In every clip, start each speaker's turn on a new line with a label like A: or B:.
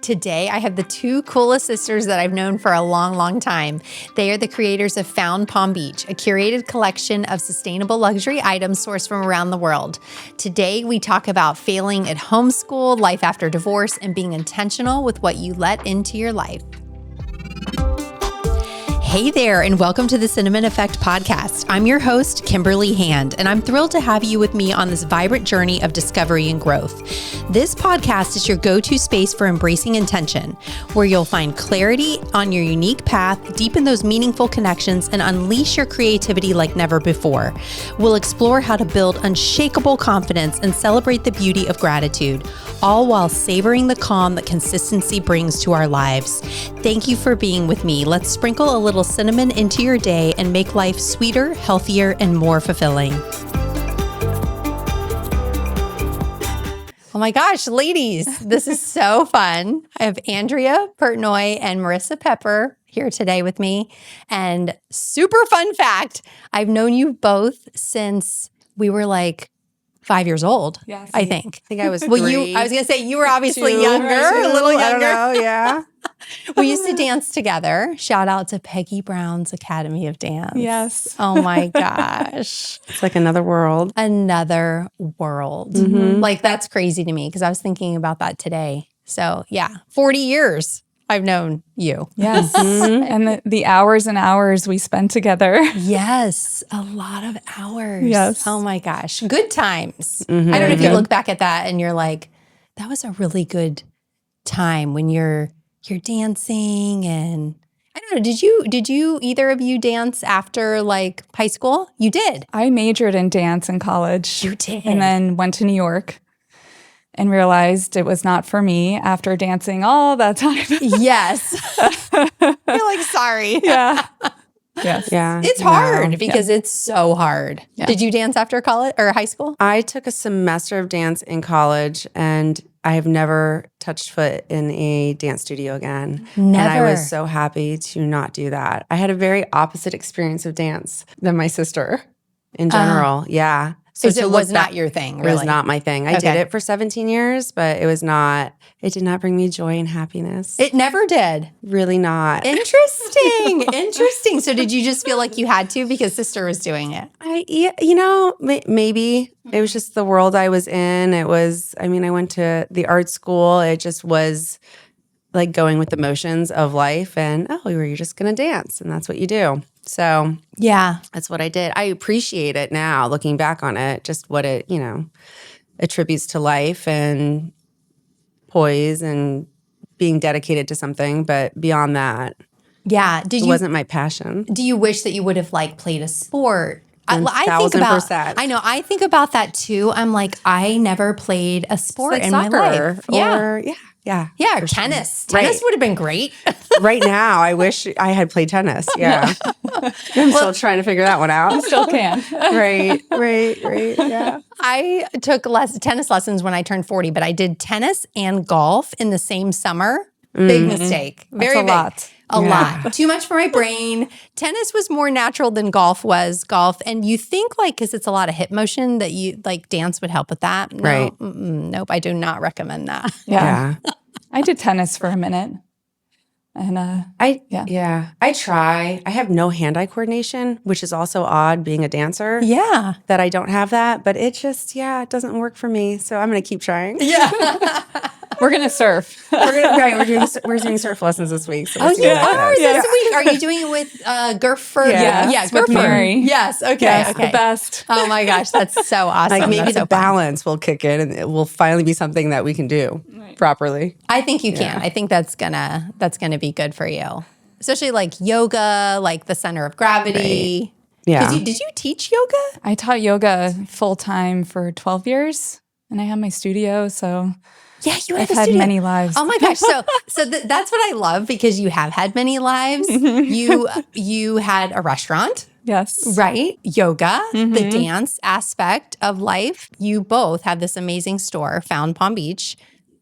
A: Today, I have the two coolest sisters that I've known for a long, long time. They are the creators of Found Palm Beach, a curated collection of sustainable luxury items sourced from around the world. Today, we talk about failing at homeschool, life after divorce, and being intentional with what you let into your life. Hey there, and welcome to the Cinnamon Effect podcast. I'm your host, Kimberly Hand, and I'm thrilled to have you with me on this vibrant journey of discovery and growth. This podcast is your go-to space for embracing intention, where you'll find clarity on your unique path, deepen those meaningful connections, and unleash your creativity like never before. We'll explore how to build unshakable confidence and celebrate the beauty of gratitude, all while savoring the calm that consistency brings to our lives. Thank you for being with me. Let's sprinkle a little cinnamon into your day and make life sweeter, healthier, and more fulfilling. Oh my gosh, ladies, this is so fun. I have Andrea Pertnoy and Marisa Pepper here today with me. And super fun fact, I've known you both since we were like 5 years old.
B: Yes.
A: I think.
C: I was
A: Well,
C: three.
A: I was going to say you were obviously
C: Two,
A: younger, a little younger.
C: I don't know, yeah.
A: We used to dance together. Shout out to Peggy Brown's Academy of Dance.
B: Yes.
A: Oh my gosh.
C: It's like another world.
A: Another world.
C: Mhm.
A: Like that's crazy to me because I was thinking about that today. So yeah, 40 years I've known you.
B: Yes.
C: Mhm.
B: And the hours and hours we spent together.
A: Yes, a lot of hours.
B: Yes.
A: Oh my gosh. Good times.
C: Mhm.
A: I don't know if you
B: Good.
A: look back at that and you're like, that was a really good time when you're dancing and I don't know, did you either of you dance after like high school? You did.
B: I majored in dance in college.
A: You did.
B: And then went to New York and realized it was not for me after dancing all that time.
A: Yes. You're like, sorry.
B: Yeah. Yes.
C: Yeah.
A: It's
C: no.
A: hard because it's so hard.
B: Yeah.
A: Did you dance after college or high school?
C: I took a semester of dance in college and I have never touched foot in a dance studio again.
A: Never.
C: And I was so happy to not do that. I had a very opposite experience of dance than my sister in general. Yeah.
A: So
C: to
A: it
C: look
A: was
C: back-
A: not your thing,
C: It
A: really.
C: was not my thing. I
A: Okay.
C: did it for 17 years, but it did not bring me joy and happiness.
A: It never did.
C: Really not.
A: Interesting. Interesting. So did you just feel like you had to because sister was doing it?
C: Maybe it was just the world I was in. I went to the art school. It just was like going with the motions of life and, you're just going to dance and that's what you do. So
A: Yeah.
C: that's what I did. I appreciate it now, looking back on it, just what it, attributes to life and poise and being dedicated to something. But beyond that,
A: Yeah.
C: it wasn't my passion.
A: Do you wish that you would have like played a sport? I think about
C: 1000%.
A: I know. I think about that too. I'm like, I never played a sport
C: Like
A: in
C: soccer
A: my life. Yeah.
C: or yeah.
A: Yeah.
C: for sure.
A: Tennis.
C: Right.
A: Tennis would have been great.
C: Right now, I wish I had played tennis. Yeah. I'm still trying to figure that one out.
B: Still can.
C: Right. Yeah.
A: I took tennis lessons when I turned 40, but I did tennis and golf in the same summer. Big mistake. Very
B: That's a
A: big.
B: lot.
A: A
C: Yeah.
A: lot. Too much for my brain. Tennis was more natural than golf was. Golf. And you think like, because it's a lot of hip motion that you like dance would help with that. No,
C: Right.
A: Nope. I do not recommend that.
B: Yeah. I did tennis for a minute. And
C: I try. I have no hand-eye coordination, which is also odd being a dancer.
A: Yeah.
C: That I don't have that, but it just, it doesn't work for me. So I'm going to keep trying.
A: Yeah.
B: we're going to surf.
C: We're doing surf lessons this week. So
A: Oh,
C: we'll see
A: you
C: what that
A: are
C: does.
A: this week. Are you doing it with Gurfer?
B: Yes,
A: Yeah,
B: with
A: Gurfer.
B: Mary.
A: Yes. Okay.
B: Yes,
A: okay.
B: the best.
A: Oh my gosh, that's so awesome.
C: Like maybe
A: That's
C: the
A: so fun.
C: balance will kick in and it will finally be something that we can do properly.
A: I think you can. I think that's gonna be good for you. Especially like yoga, like the center of gravity.
C: Yeah.
A: Did you teach yoga?
B: I taught yoga full time for 12 years and I have my studio. So
A: Yeah, you
B: I've had many lives.
A: Oh my gosh! So that's what I love because you have had many lives. You had a restaurant,
B: Yes.
A: right? Yoga, the dance aspect of life. You both have this amazing store, Found Palm Beach.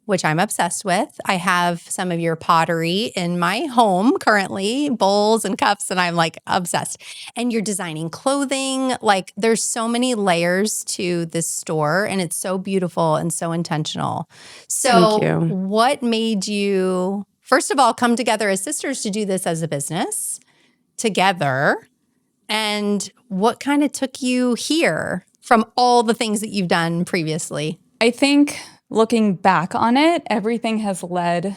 A: which I'm obsessed with. I have some of your pottery in my home currently, bowls and cups, and I'm like obsessed. And you're designing clothing. Like there's so many layers to this store, and it's so beautiful and so intentional. So
C: Thank you.
A: what made you, first of all, come together as sisters to do this as a business together? And what kind of took you here from all the things that you've done previously?
B: I think looking back on it, everything has led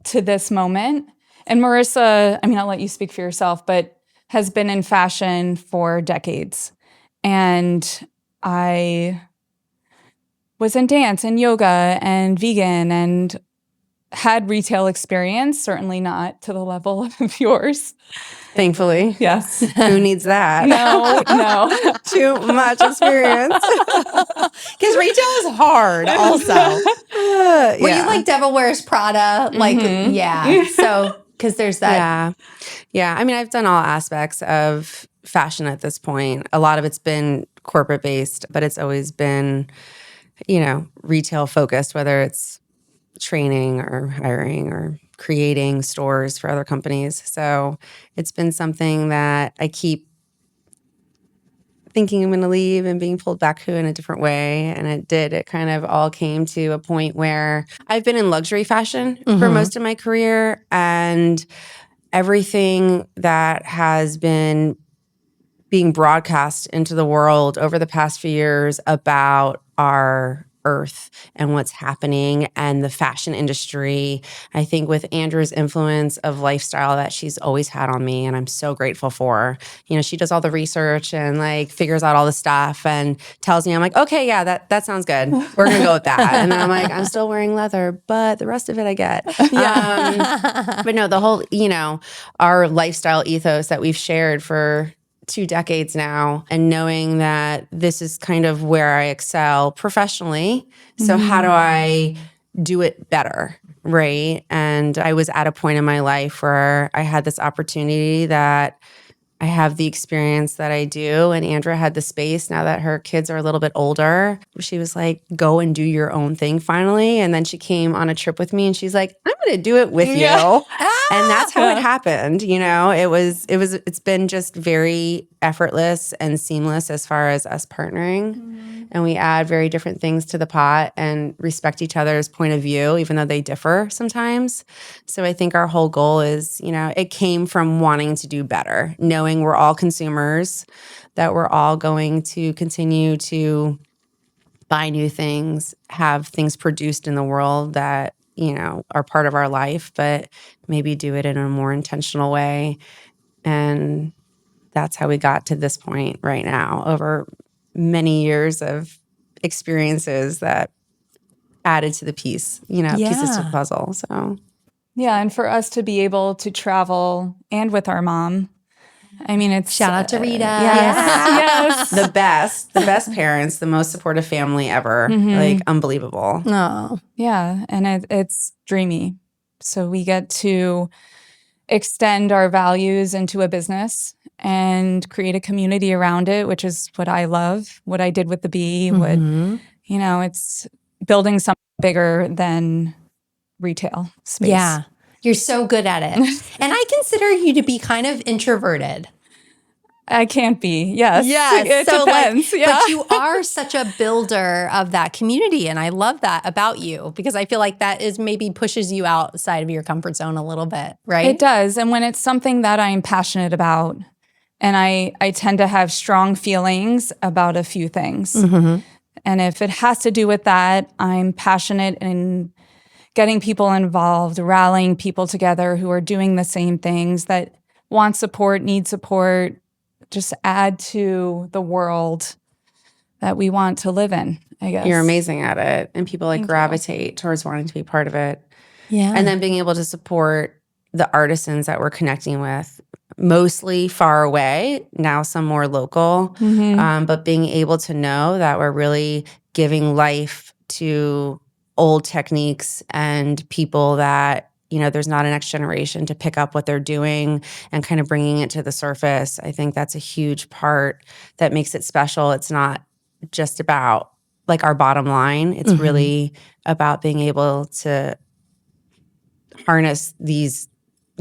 B: to this moment. And Marisa, I mean, I'll let you speak for yourself, but has been in fashion for decades. And I was in dance and yoga and vegan and had retail experience, certainly not to the level of yours.
C: Thankfully.
B: Yes.
C: Who needs that?
B: No.
C: Too much experience.
A: Because retail is hard also. Were you like Devil Wears Prada? Like, yeah. So, because there's that.
C: Yeah. I mean, I've done all aspects of fashion at this point. A lot of it's been corporate based, but it's always been, retail focused, whether it's training or hiring or creating stores for other companies. So it's been something that I keep thinking I'm going to leave and being pulled back to in a different way. And it did. It kind of all came to a point where I've been in luxury fashion for most of my career, and everything that has been being broadcast into the world over the past few years about our earth and what's happening and the fashion industry. I think with Andrew's influence of lifestyle that she's always had on me, and I'm so grateful for. She does all the research and like figures out all the stuff and tells me, I'm like, okay, yeah, that sounds good. We're gonna go with that. And then I'm like, I'm still wearing leather, but the rest of it I get. But no, the whole, our lifestyle ethos that we've shared for 2 decades now, and knowing that this is kind of where I excel professionally. So how do I do it better, right? And I was at a point in my life where I had this opportunity that I have the experience that I do, and Andrea had the space now that her kids are a little bit older. She was like, go and do your own thing finally. And then she came on a trip with me and she's like, I'm going to do it with you. And that's how it happened. It's been just very effortless and seamless as far as us partnering. And we add very different things to the pot and respect each other's point of view, even though they differ sometimes. So I think our whole goal is, it came from wanting to do better, knowing we're all consumers, that we're all going to continue to buy new things, have things produced in the world that, are part of our life, but maybe do it in a more intentional way. And that's how we got to this point right now over many years of experiences that added to the pieces to the puzzle. So,
B: yeah. And for us to be able to travel and with our mom, I mean, it's
A: shout out to Rita.
B: Yes.
C: The best parents, the most supportive family ever. Like unbelievable.
A: Oh,
B: yeah. And it's dreamy. So we get to extend our values into a business and create a community around it, which is what I love, what I did with the bee, it's building something bigger than retail space.
A: Yeah. You're so good at it. And I consider you to be kind of introverted.
B: I can't be. Yes.
A: Yes.
B: It depends.
A: But you are such a builder of that community. And I love that about you, because I feel like that is maybe pushes you outside of your comfort zone a little bit, right?
B: It does. And when it's something that I'm passionate about, and I tend to have strong feelings about a few things. And if it has to do with that, I'm passionate in getting people involved, rallying people together who are doing the same things, that want support, need support, just add to the world that we want to live in, I guess.
C: You're amazing at it. And people gravitate towards wanting to be part of it.
A: Yeah.
C: And then being able to support the artisans that we're connecting with, mostly far away, now some more local, but being able to know that we're really giving life to old techniques and people that, there's not a next generation to pick up what they're doing and kind of bringing it to the surface. I think that's a huge part that makes it special. It's not just about like our bottom line. It's really about being able to harness these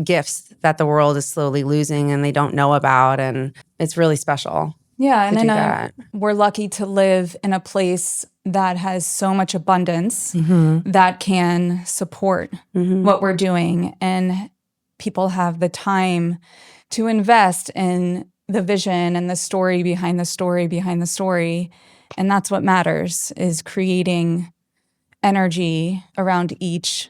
C: gifts that the world is slowly losing and they don't know about. And it's really special.
B: Yeah, and
C: do that.
B: We're lucky to live in a place that has so much abundance that can support what we're doing. And people have the time to invest in the vision and the story behind the story behind the story. And that's what matters, is creating energy around each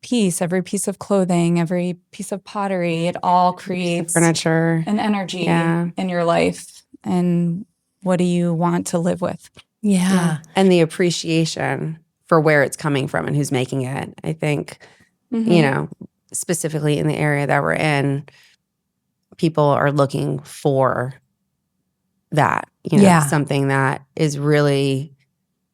B: piece, every piece of clothing, every piece of pottery. It all creates
C: furniture,
B: an energy in your life. And what do you want to live with?
A: Yeah.
C: And the appreciation for where it's coming from and who's making it. I think, you know, specifically in the area that we're in, people are looking for that, you know, something that is really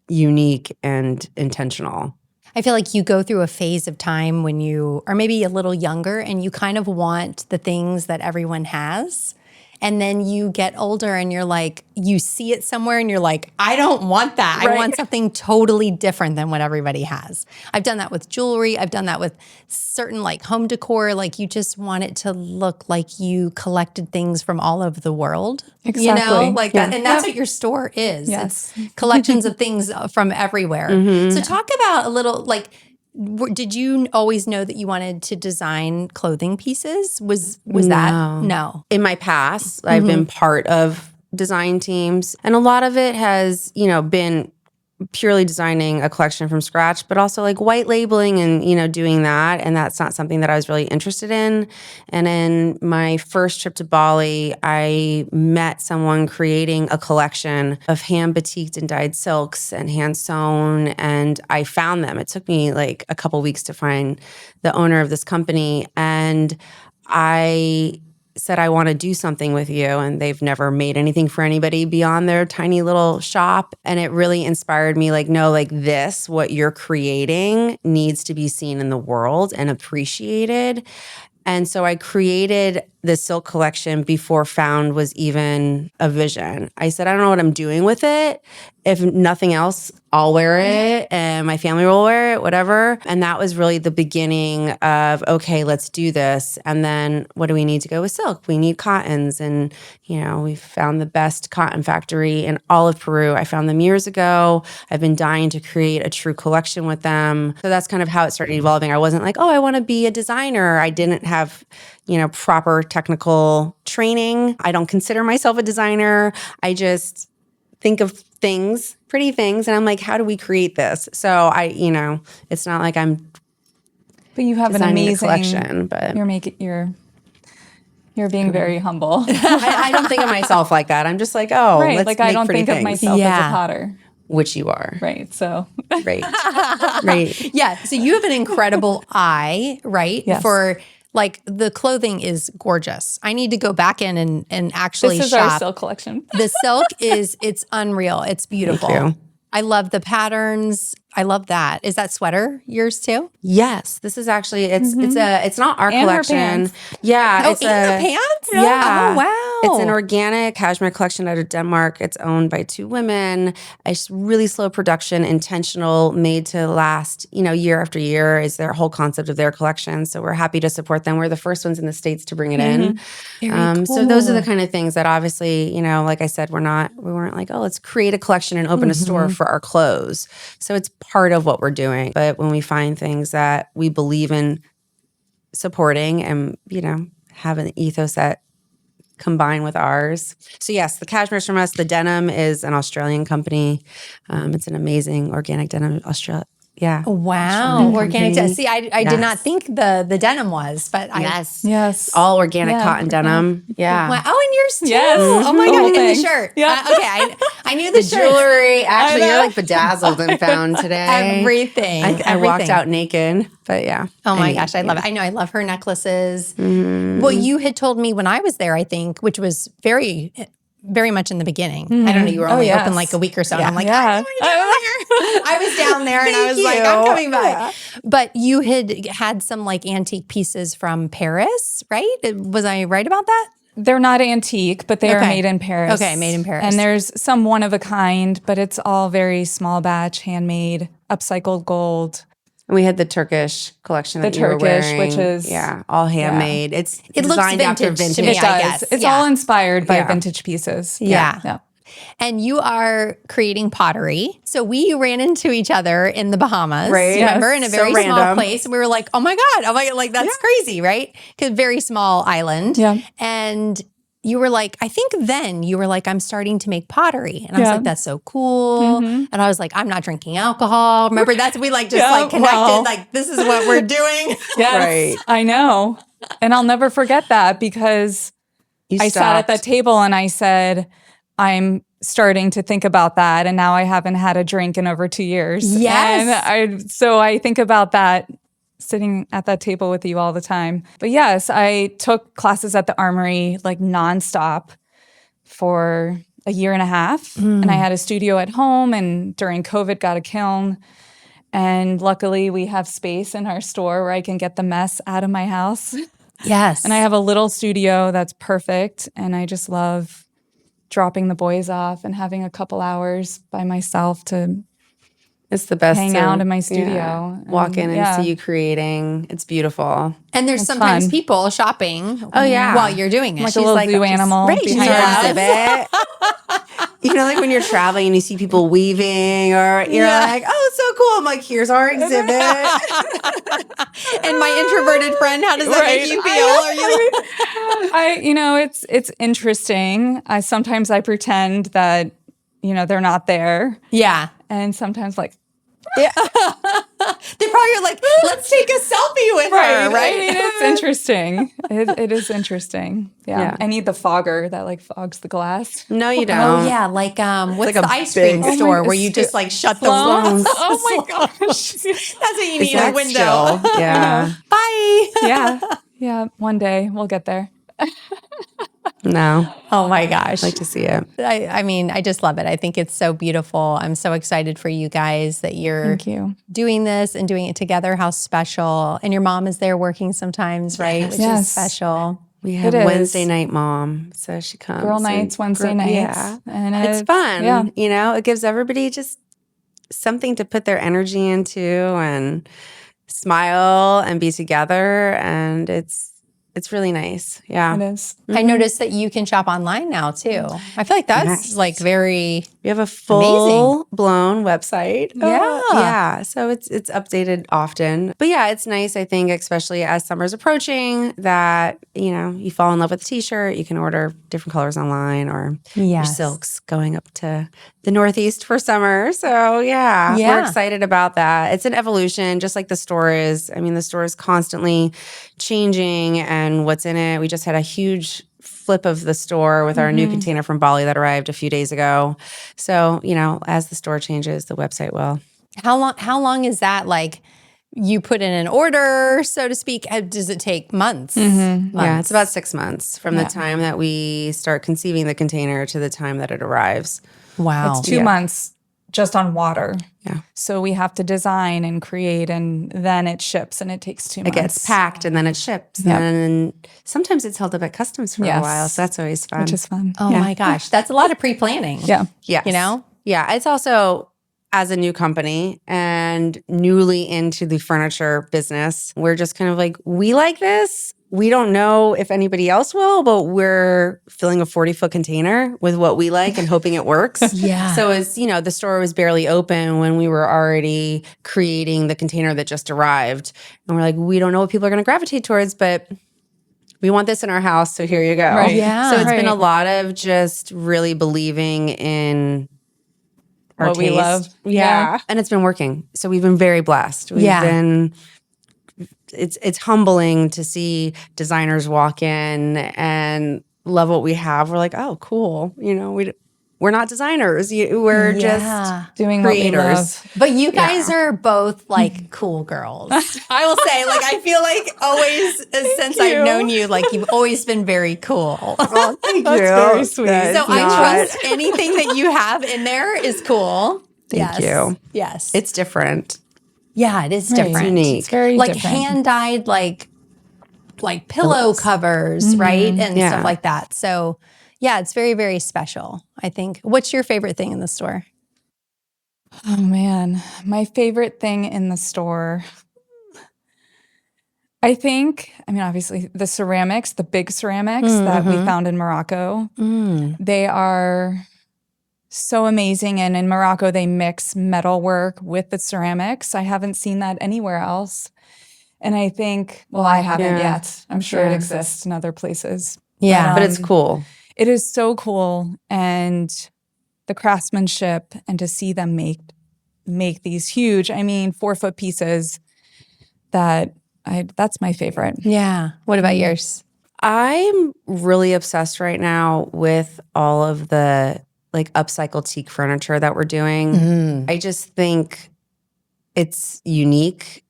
C: unique and intentional.
A: I feel like you go through a phase of time when you are maybe a little younger and you kind of want the things that everyone has. And then you get older and you're like, you see it somewhere and you're like, I don't want that. I want something totally different than what everybody has. I've done that with jewelry. I've done that with certain like home decor. Like you just want it to look like you collected things from all over the world.
B: Exactly.
A: You know, like that. And that's what your store is.
B: Yes.
A: It's collections of things from everywhere. So talk about a little like, did you always know that you wanted to design clothing pieces? Was that? No.
C: In my past, I've been part of design teams, and a lot of it has, you know, been purely designing a collection from scratch, but also like white labeling and, you know, doing that. And that's not something that I was really interested in. And in my first trip to Bali, I met someone creating a collection of hand batiqued and dyed silks and hand sewn. And I found them. It took me like a couple weeks to find the owner of this company. And I said, I want to do something with you. And they've never made anything for anybody beyond their tiny little shop. And it really inspired me, like, no, like this, what you're creating needs to be seen in the world and appreciated. And so I created the silk collection before Found was even a vision. I said, I don't know what I'm doing with it. If nothing else, I'll wear it and my family will wear it, whatever. And that was really the beginning of, okay, let's do this. And then what do we need to go with silk? We need cottons. And, you know, we found the best cotton factory in all of Peru. I found them years ago. I've been dying to create a true collection with them. So that's kind of how it started evolving. I wasn't like, oh, I want to be a designer. I didn't have, you know, proper technical training. I don't consider myself a designer. I just think of things, pretty things, and I'm like, how do we create this? So I, you know, it's not like I'm
B: But you have an amazing
C: collection, but
B: you're being very humble.
C: I don't think of myself like that. I'm just like, oh,
B: right.
C: let's
B: Like
C: make
B: I don't
C: pretty
B: think of
C: things.
B: myself as a potter.
C: Which you are.
B: Right. So
C: Right. Right.
A: Yeah. So you have an incredible eye, right?
B: Yes.
A: For like the clothing is gorgeous. I need to go back in and actually
B: this is
A: shop.
B: our silk collection.
A: The silk it's unreal. It's beautiful.
C: Thank you.
A: I love the patterns. I love that. Is that sweater yours too?
C: Yes, this is actually it's not our
B: And her
C: collection.
B: pants.
C: Yeah,
A: Oh,
C: it's
A: and the pants?
C: Yeah.
A: Oh, wow.
C: It's an organic cashmere collection out of Denmark. It's owned by two women. It's really slow production, intentional, made to last, you know, year after year is their whole concept of their collection. So we're happy to support them. We're the first ones in the States to bring it in.
A: Very
C: So those are the kind of things that obviously, you know, like I said, we weren't like, oh, let's create a collection and open a store for our clothes. So it's part of what we're doing. But when we find things that we believe in supporting and, you know, have an ethos that combine with ours. So yes, the cashmere's from us. The denim is an Australian company. It's an amazing organic denim, Australia. Yeah.
A: Wow. Organic denim. See, I did not
C: Yes.
A: think the denim was, but
B: Yes.
C: All organic
B: Yeah.
C: cotton denim. Yeah.
A: Wow. Oh, and yours too.
B: Yes.
A: Oh my
B: The
A: God.
B: whole
A: And the
B: thing.
A: shirt.
B: Yeah.
A: Okay. I knew the
C: The
A: shirt.
C: jewelry. Actually,
B: I
C: you're
B: know.
C: like bedazzled and found today.
A: Everything.
C: I walked out naked, but yeah.
A: Oh my
C: mean,
A: gosh, I love it. I know, I love her necklaces.
C: Mm-hmm.
A: Well, you had told me when I was there, I think, which was very, very much in the beginning. I don't know, you were only
B: yes.
A: open like a week or so. And I'm like,
B: Yeah.
A: I was down there and I was like, I'm coming back. But you had some like antique pieces from Paris, right? Was I right about that?
B: They're not antique, but they are made in Paris.
A: Okay, made in Paris.
B: And there's some one of a kind, but it's all very small batch, handmade, upcycled gold.
C: And we had the Turkish collection that you were wearing.
B: Which is
C: all handmade. It
A: looks
C: designed after
A: vintage
C: vintage.
A: to me,
B: It
A: I
B: does.
A: guess.
B: It's all inspired by vintage pieces.
A: Yeah. And you are creating pottery. So we ran into each other in the Bahamas,
C: Right.
A: remember, in a
C: So
A: very small
C: random.
A: place. And we were like, oh my God, like that's crazy, right? Because very small island.
B: Yeah.
A: And you were like, I think then you were like, I'm starting to make pottery. And I was like, that's so cool. And I was like, I'm not drinking alcohol. Remember, we like just like connected, like this is what we're doing.
B: Yes,
C: Right.
B: I know. And I'll never forget that because I sat at that table and I said, I'm starting to think about that. And now I haven't had a drink in over 2 years.
A: Yes.
B: And so I think about that sitting at that table with you all the time. But yes, I took classes at the Armory like nonstop for a year and a half. And I had a studio at home, and during COVID got a kiln. And luckily we have space in our store where I can get the mess out of my house.
A: Yes.
B: And I have a little studio that's perfect. And I just love dropping the boys off and having a couple hours by myself to
C: It's the best.
B: hang out in my studio.
C: Walk in and
B: yeah.
C: see you creating. It's beautiful.
A: And there's sometimes
B: fun.
A: people shopping
C: yeah.
A: while you're doing it.
B: Like a little zoo animal
A: right,
B: behind
A: she's
B: us.
C: You know, like when you're traveling and you see people weaving, or you're like, "Oh, it's so cool." I'm like, "Here's our exhibit."
A: And my introverted friend, how does that make you feel? Are you?
B: It's interesting. Sometimes I pretend that, they're not there.
A: Yeah.
B: And sometimes like,
A: They probably are like, let's take a selfie with her, right?
B: I mean, it's interesting. It is interesting. Yeah. I need the fogger that like fogs the glass.
C: No, you don't.
A: Oh yeah, like what's
C: like
A: the
C: a
A: ice cream
C: big-
A: store where you just like shut the windows?
B: Oh my gosh.
A: That's what you need,
C: Is
A: a
C: that
A: window.
C: still? Yeah.
A: Bye.
B: Yeah. Yeah. One day we'll get there.
C: No.
A: Oh my gosh.
C: I'd like to see it.
A: I mean, I just love it. I think it's so beautiful. I'm so excited for you guys that you're
B: Thank you.
A: doing this and doing it together. How special. And your mom is there working sometimes, right? Which is
B: Yes.
A: special.
C: We have
B: It is.
C: Wednesday night mom, so she comes.
B: Girl
C: and-
B: nights, Wednesday nights.
C: Yeah.
B: And
C: It's fun.
B: Yeah.
C: It gives everybody just something to put their energy into and smile and be together. And it's really nice. Yeah.
B: It is.
A: I noticed that you can shop online now too. I feel like that's
C: Yes.
A: like very
C: We have a full blown website.
A: Yeah.
C: Yeah. So it's updated often. But yeah, it's nice, I think, especially as summer's approaching, that, you fall in love with a t-shirt, you can order different colors online, or your
A: Yes.
C: silks going up to the Northeast for summer. So
A: Yeah.
C: we're excited about that. It's an evolution, just like the store is. I mean, the store is constantly changing and what's in it. We just had a huge flip of the store with our new container from Bali that arrived a few days ago. So, as the store changes, the website will.
A: How long is that like you put in an order, so to speak? Does it take months?
C: Yeah, it's about 6 months from the time that we start conceiving the container to the time that it arrives.
A: Wow.
B: It's 2 months just on water.
C: Yeah.
B: So we have to design and create, and then it ships, and it takes 2 months.
C: It gets packed and then it ships.
B: Yep.
C: And sometimes it's held up at customs for a
B: Yes.
C: while. So that's always fun.
B: Which is fun.
A: Oh my gosh. That's a lot of pre-planning.
B: Yeah.
C: Yes. Yeah. It's also, as a new company and newly into the furniture business, we're just kind of like, we like this. We don't know if anybody else will, but we're filling a 40-foot container with what we like and hoping it works.
A: Yeah.
C: So as the store was barely open when we were already creating the container that just arrived. And we're like, we don't know what people are going to gravitate towards, but we want this in our house. So here you go.
B: Right.
A: Yeah.
C: So it's been a
B: Right.
C: lot of just really believing in our
B: What we
C: taste.
B: love.
C: Yeah. And it's been working. So we've been very blessed. We've been, it's humbling to see designers walk in and love what we have. We're like, oh, cool. We're not designers. We're just
B: Doing what we
C: creators.
B: love.
A: But you guys are both like cool girls. I will say, like, I feel like always since I've known you, like you've always been very cool.
C: Well, thank
B: That's
C: you.
B: very sweet.
C: That's
A: So I
C: not-
A: trust anything that you have in there is cool.
C: Thank you.
A: Yes.
C: It's different.
A: Yeah, it is
B: Right.
A: different.
C: Unique.
B: It's very
A: Like
B: different.
A: hand dyed, like like pillow covers, right? And
C: Yeah.
A: stuff like that. So yeah, it's very, very special, I think. What's your favorite thing in the store?
B: Oh man, my favorite thing in the store. I mean, obviously the ceramics, the big ceramics that we found in Morocco, they are so amazing. And in Morocco, they mix metalwork with the ceramics. I haven't seen that anywhere else. And I think, well, I haven't yet. I'm sure it exists in other places.
A: Yeah.
C: But it's cool.
B: It is so cool. And the craftsmanship, and to see them make these huge, 4-foot pieces, that's my favorite.
A: Yeah. What about yours?
C: I'm really obsessed right now with all of the like upcycled teak furniture that we're doing. I just think it's unique.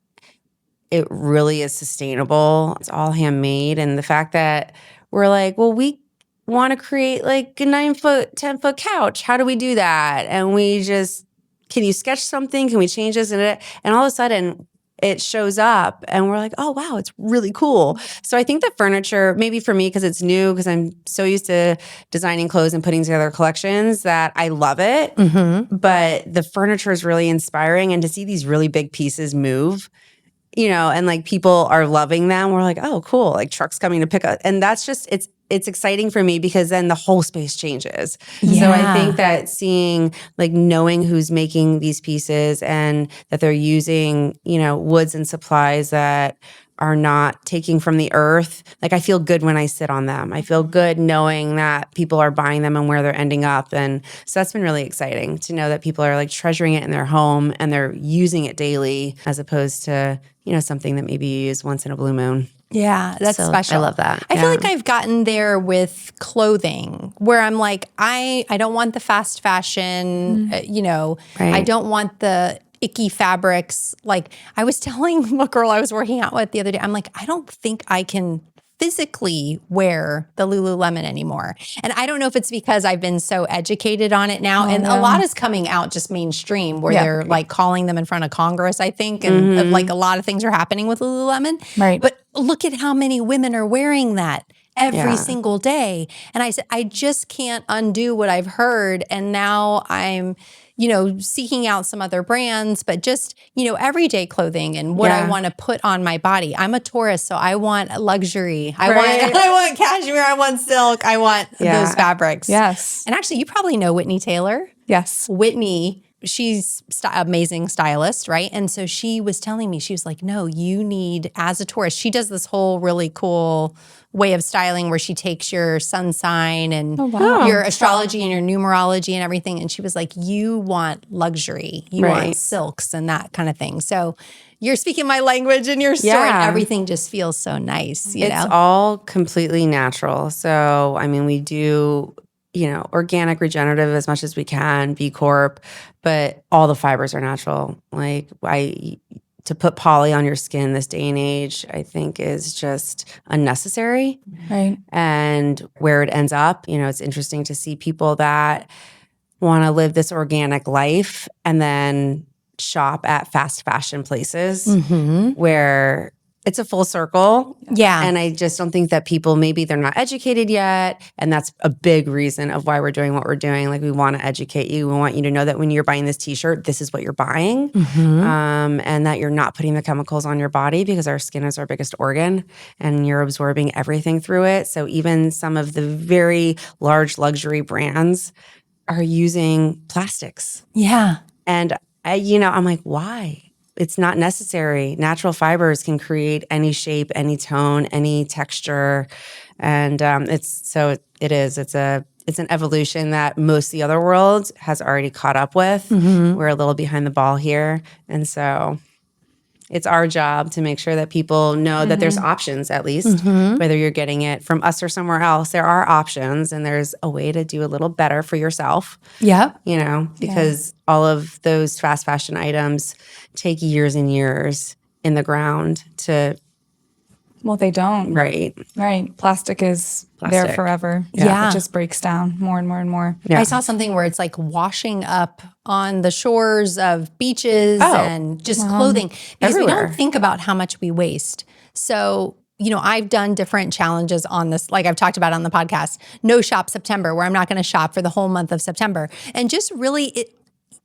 C: It really is sustainable. It's all handmade. And the fact that we're like, well, we want to create like a 9-foot, 10-foot couch. How do we do that? And we just, can you sketch something? Can we change this? And all of a sudden it shows up and we're like, oh, wow, it's really cool. So I think the furniture, maybe for me, because it's new, because I'm so used to designing clothes and putting together collections, that I love it. But the furniture is really inspiring. And to see these really big pieces move, and like people are loving them. We're like, oh, cool. Like trucks coming to pick up. And that's just, it's exciting for me because then the whole space changes. So I think that knowing who's making these pieces and that they're using, woods and supplies that are not taking from the earth. Like I feel good when I sit on them. I feel good knowing that people are buying them and where they're ending up. And so that's been really exciting to know that people are like treasuring it in their home and they're using it daily as opposed to, something that maybe you use once in a blue moon.
A: Yeah, that's
C: So
A: special.
C: I love that.
A: I feel like I've gotten there with clothing where I'm like, I don't want the fast fashion, I don't want the icky fabrics. Like I was telling a girl I was working out with the other day, I'm like, I don't think I can physically wear the Lululemon anymore. And I don't know if it's because I've been so educated on it now. And a lot is coming out just mainstream where they're like calling them in front of Congress, I think. And like a lot of things are happening with Lululemon.
B: Right.
A: But look at how many women are wearing that every single day. And I said, I just can't undo what I've heard. And now I'm, seeking out some other brands, but just, everyday clothing and what I want to put on my body. I'm a Taurus, so I want luxury. I want cashmere. I want silk. I want those fabrics.
B: Yes.
A: And actually, you probably know Whitney Taylor.
B: Yes.
A: Whitney, she's amazing stylist, right? And so she was telling me, she was like, no, you need, as a Taurus, she does this whole really cool way of styling where she takes your sun sign and your astrology and your numerology and everything. And she was like, you want luxury, you want silks and that kind of thing. So you're speaking my language in your store and everything just feels so nice.
C: It's all completely natural. So, we do, organic, regenerative as much as we can, B Corp, but all the fibers are natural. Like to put poly on your skin this day and age, I think is just unnecessary.
B: Right.
C: And where it ends up, it's interesting to see people that want to live this organic life and then shop at fast fashion places where it's a full circle.
A: Yeah.
C: And I just don't think that people, maybe they're not educated yet. And that's a big reason of why we're doing what we're doing. Like we want to educate you. We want you to know that when you're buying this t-shirt, this is what you're buying. And that you're not putting the chemicals on your body because our skin is our biggest organ and you're absorbing everything through it. So even some of the very large luxury brands are using plastics.
A: Yeah.
C: And I'm like, why? It's not necessary. Natural fibers can create any shape, any tone, any texture. And it's an evolution that most of the other world has already caught up with. We're a little behind the ball here. And so it's our job to make sure that people know that there's options, at least, whether you're getting it from us or somewhere else. There are options and there's a way to do a little better for yourself.
A: Yeah.
C: Because all of those fast fashion items take years and years in the ground to.
B: Well, they don't.
C: Right.
B: Plastic is there forever.
A: Yeah.
B: It just breaks down more and more and more.
C: Yeah.
A: I saw something where it's like washing up on the shores of beaches and just clothing. Because we
C: everywhere.
A: don't think about how much we waste. So, I've done different challenges on this, like I've talked about on the podcast, No Shop September, where I'm not going to shop for the whole month of September. And just really,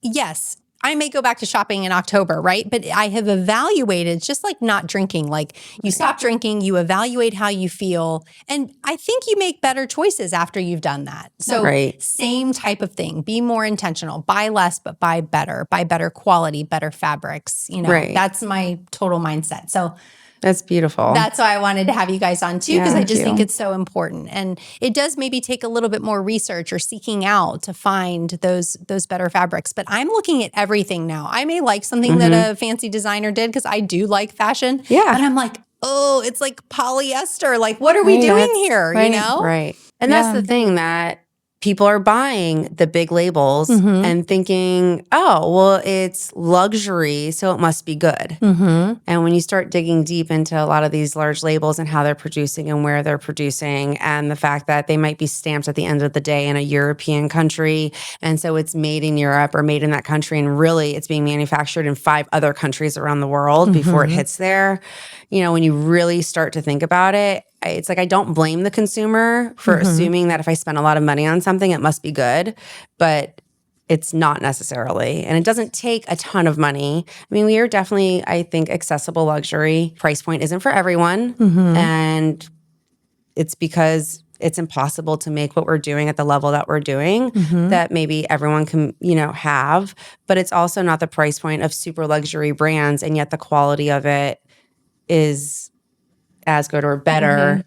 A: yes, I may go back to shopping in October, right? But I have evaluated, just like not drinking, like you stop drinking, you evaluate how you feel. And I think you make better choices after you've done that. So same type of thing, be more intentional, buy less, but buy better quality, better fabrics. That's my total mindset. So
C: that's beautiful.
A: That's why I wanted to have you guys on too, because I just think it's so important. And it does maybe take a little bit more research or seeking out to find those better fabrics. But I'm looking at everything now. I may like something that a fancy designer did because I do like fashion. Yeah. And I'm like, oh, it's like polyester. Like, what are we doing here?
C: Right. And that's the thing, that people are buying the big labels and thinking, oh, well, it's luxury, so it must be good. And when you start digging deep into a lot of these large labels and how they're producing and where they're producing, and the fact that they might be stamped at the end of the day in a European country, and so it's made in Europe or made in that country, and really it's being manufactured in 5 other countries around the world before it hits there. When you really start to think about it, it's like I don't blame the consumer for assuming that if I spend a lot of money on something, it must be good, but it's not necessarily. And it doesn't take a ton of money. I mean, we are definitely, I think, accessible luxury. Price point isn't for everyone. And it's because it's impossible to make what we're doing at the level that we're doing that maybe everyone can, have. But it's also not the price point of super luxury brands, and yet the quality of it is as good or better,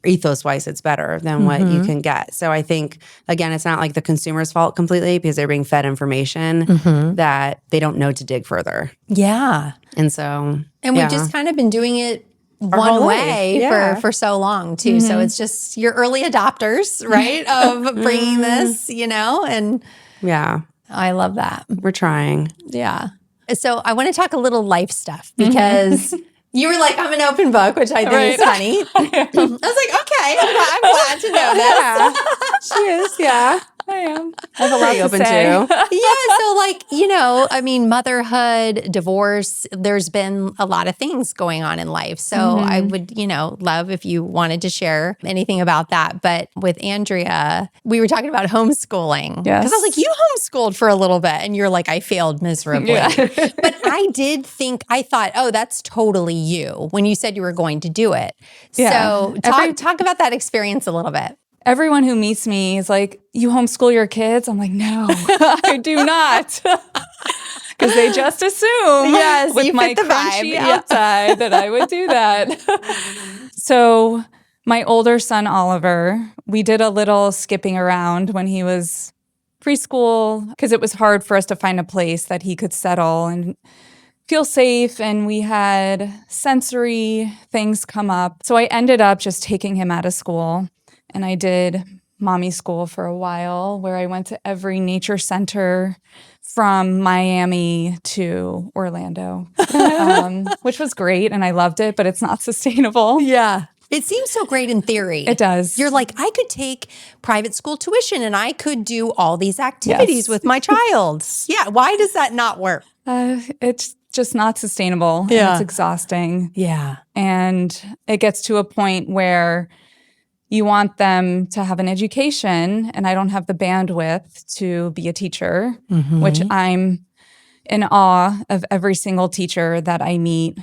C: ethos-wise, it's better than what you can get. So I think, again, it's not like the consumer's fault completely, because they're being fed information that they don't know to dig further.
A: Yeah.
C: And so,
A: and we've just kind of been doing it one way for so long too. So it's just your early adopters, right, of bringing this, and I love that.
C: We're trying.
A: Yeah. So I want to talk a little life stuff, because you were like, I'm an open book, which I think is funny. I was like, okay, I'm glad to know this.
C: She is, yeah.
B: I am. I have a lot
C: open
B: to say.
A: So motherhood, divorce, there's been a lot of things going on in life. So I would, love if you wanted to share anything about that. But with Andrea, we were talking about homeschooling.
B: Yes.
A: Because I was like, you homeschooled for a little bit. And you're like, I failed miserably. Yeah. But I thought, oh, that's totally you when you said you were going to do it. Yeah. So talk about that experience a little bit.
B: Everyone who meets me is like, you homeschool your kids? I'm like, no, I do not. Because they just assume with my crunchy outside that I would do that. So my older son, Oliver, we did a little skipping around when he was preschool, because it was hard for us to find a place that he could settle and feel safe. And we had sensory things come up. So I ended up just taking him out of school. And I did mommy school for a while, where I went to every nature center from Miami to Orlando, which was great. And I loved it, but it's not sustainable.
A: Yeah. It seems so great in theory.
B: It does.
A: You're like, I could take private school tuition and I could do all these activities with my child. Yeah. Why does that not work?
B: It's just not sustainable. Yeah. It's exhausting.
A: Yeah.
B: And it gets to a point where you want them to have an education, and I don't have the bandwidth to be a teacher, which I'm in awe of every single teacher that I meet,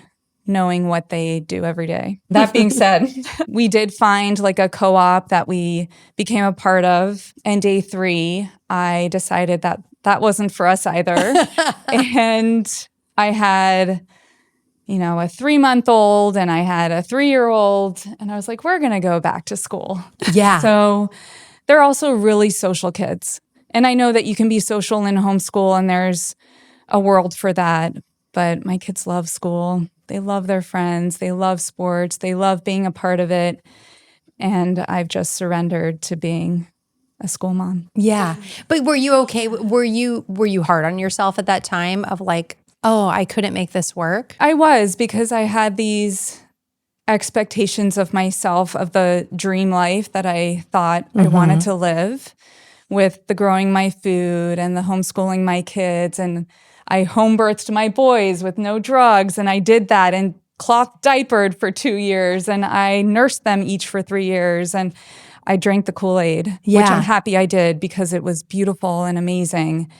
B: knowing what they do every day. That being said, we did find like a co-op that we became a part of. And day 3, I decided that wasn't for us either. And I had a 3-month-old and I had a 3-year-old, and I was like, we're going to go back to school.
A: Yeah.
B: So they're also really social kids. And I know that you can be social in homeschool, and there's a world for that. But my kids love school. They love their friends. They love sports. They love being a part of it. And I've just surrendered to being a school mom.
A: Yeah. But were you okay? Were you hard on yourself at that time of like, oh, I couldn't make this work?
B: I was, because I had these expectations of myself, of the dream life that I thought I wanted to live, with the growing my food and the homeschooling my kids. And I home birthed my boys with no drugs. And I did that. And cloth diapered for 2 years, and I nursed them each for 3 years, and I drank the Kool-Aid, which I'm happy I did because it was beautiful and amazing.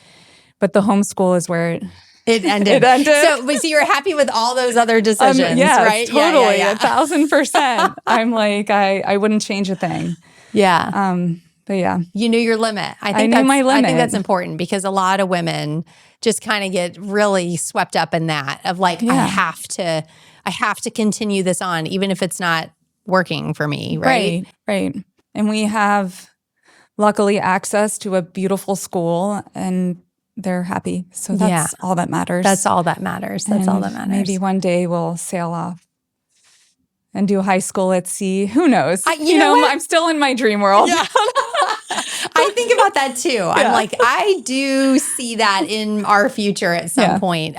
B: But the homeschool is where it ended.
A: So you're happy with all those other decisions, right?
B: Totally, 1,000%. I'm like, I wouldn't change a thing.
A: Yeah.
B: But yeah.
A: You knew your limit.
B: I knew my limit.
A: I think that's important because a lot of women just kind of get really swept up in that of like, I have to continue this on, even if it's not working for me, right?
B: Right. And we have luckily access to a beautiful school, and they're happy. So that's all that matters.
A: That's all that matters. That's all that matters.
B: Maybe one day we'll sail off and do high school at sea. Who knows? You know I'm still in my dream world.
A: Yeah. I think about that too. Yeah. I'm like, I do see that in our future at some point.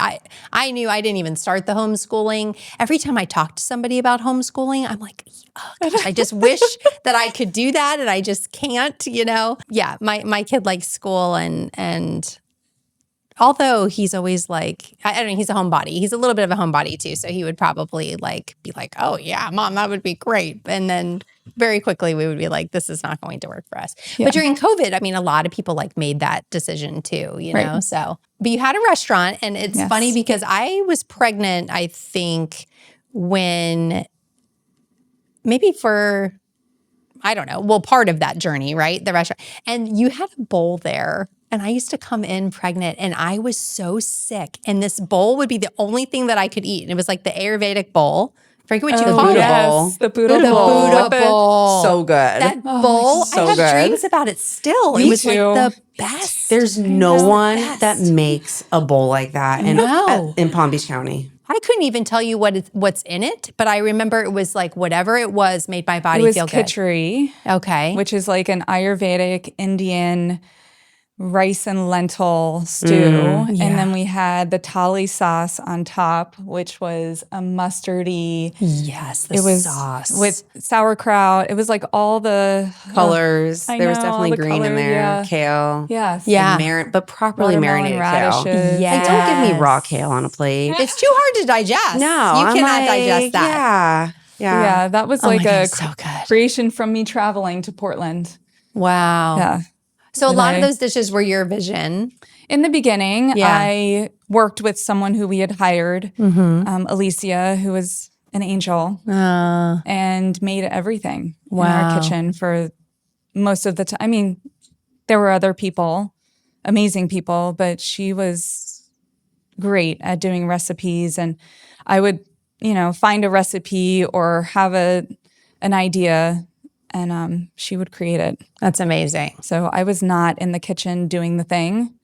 A: I knew I didn't even start the homeschooling. Every time I talk to somebody about homeschooling, I'm like, oh gosh, I just wish that I could do that, and I just can't, Yeah, my kid likes school, and although he's always like, I don't know, he's a homebody. He's a little bit of a homebody too. So he would probably be like, oh yeah, Mom, that would be great. And then very quickly we would be like, this is not going to work for us. Yeah. But during COVID, I mean, a lot of people made that decision too, you know? So, but you had a restaurant, and it's funny because I was pregnant, I think, when maybe for, I don't know, well, part of that journey, right? The restaurant. And you had a bowl there. And I used to come in pregnant, and I was so sick. And this bowl would be the only thing that I could eat. And it was like the Ayurvedic bowl. I forget what you call it.
B: Yes, the Buddha bowl.
A: Buddha bowl.
D: So good.
A: That bowl,
D: so
A: I have
D: good.
A: dreams about it still.
B: Me
A: it was
B: too.
A: like the best.
D: There's no one that makes a bowl like that in Palm Beach County.
A: I couldn't even tell you what's in it, but I remember it was like whatever it was made my body feel good.
B: It was khichdi.
A: Okay.
B: Which is like an Ayurvedic Indian rice and lentil stew. And then we had the thali sauce on top, which was a mustardy.
A: Yes,
B: it was
A: sauce.
B: With sauerkraut. It was like all the
D: colors. There was definitely green in there. Kale.
B: Yes.
D: Yeah. But properly marinated
B: radishes.
D: kale.
A: Yes.
D: Don't give me raw kale on a plate.
A: It's too hard to digest.
D: No.
A: You cannot digest that.
B: Yeah, that was like a
A: so good.
B: creation from me traveling to Portland.
A: Wow.
B: Yeah.
A: So a lot of those dishes were your vision.
B: In the beginning, I worked with someone who we had hired, Alicia, who was an angel, and made everything in our kitchen for most of the time. I mean, there were other people, amazing people, but she was great at doing recipes. And I would, find a recipe or have an idea, and she would create it.
A: That's amazing.
B: So I was not in the kitchen doing the thing,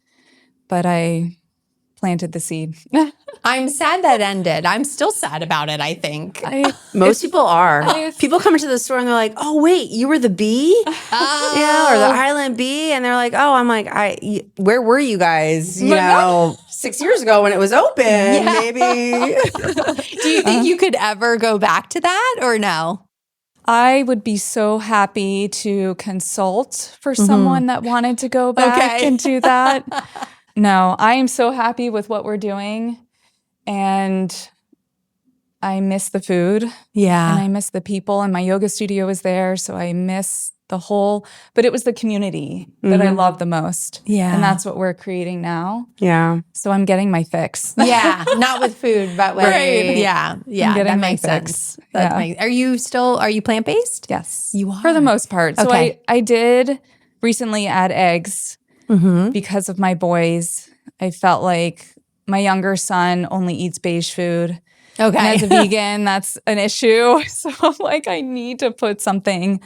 B: but I planted the seed.
A: I'm sad that ended. I'm still sad about it, I think.
D: Most people are. People come into the store and they're like, oh, wait, you were the bee? Or the island bee? And they're like, oh, I'm like, where were you guys, 6 years ago when it was open, maybe.
A: Do you think you could ever go back to that or no?
B: I would be so happy to consult for someone that wanted to go back and do that. No, I am so happy with what we're doing, and I miss the food.
A: Yeah.
B: And I miss the people, and my yoga studio is there, so I miss but it was the community that I love the most.
A: Yeah.
B: And that's what we're creating now.
D: Yeah.
B: So I'm getting my fix.
A: Yeah. Not with food, but with, yeah. That makes sense. Are you plant-based?
B: Yes.
A: You are?
B: For the most part. So I did recently add eggs because of my boys. I felt like my younger son only eats beige food.
A: Okay.
B: And as a vegan, that's an issue. So I'm like, I need to put something.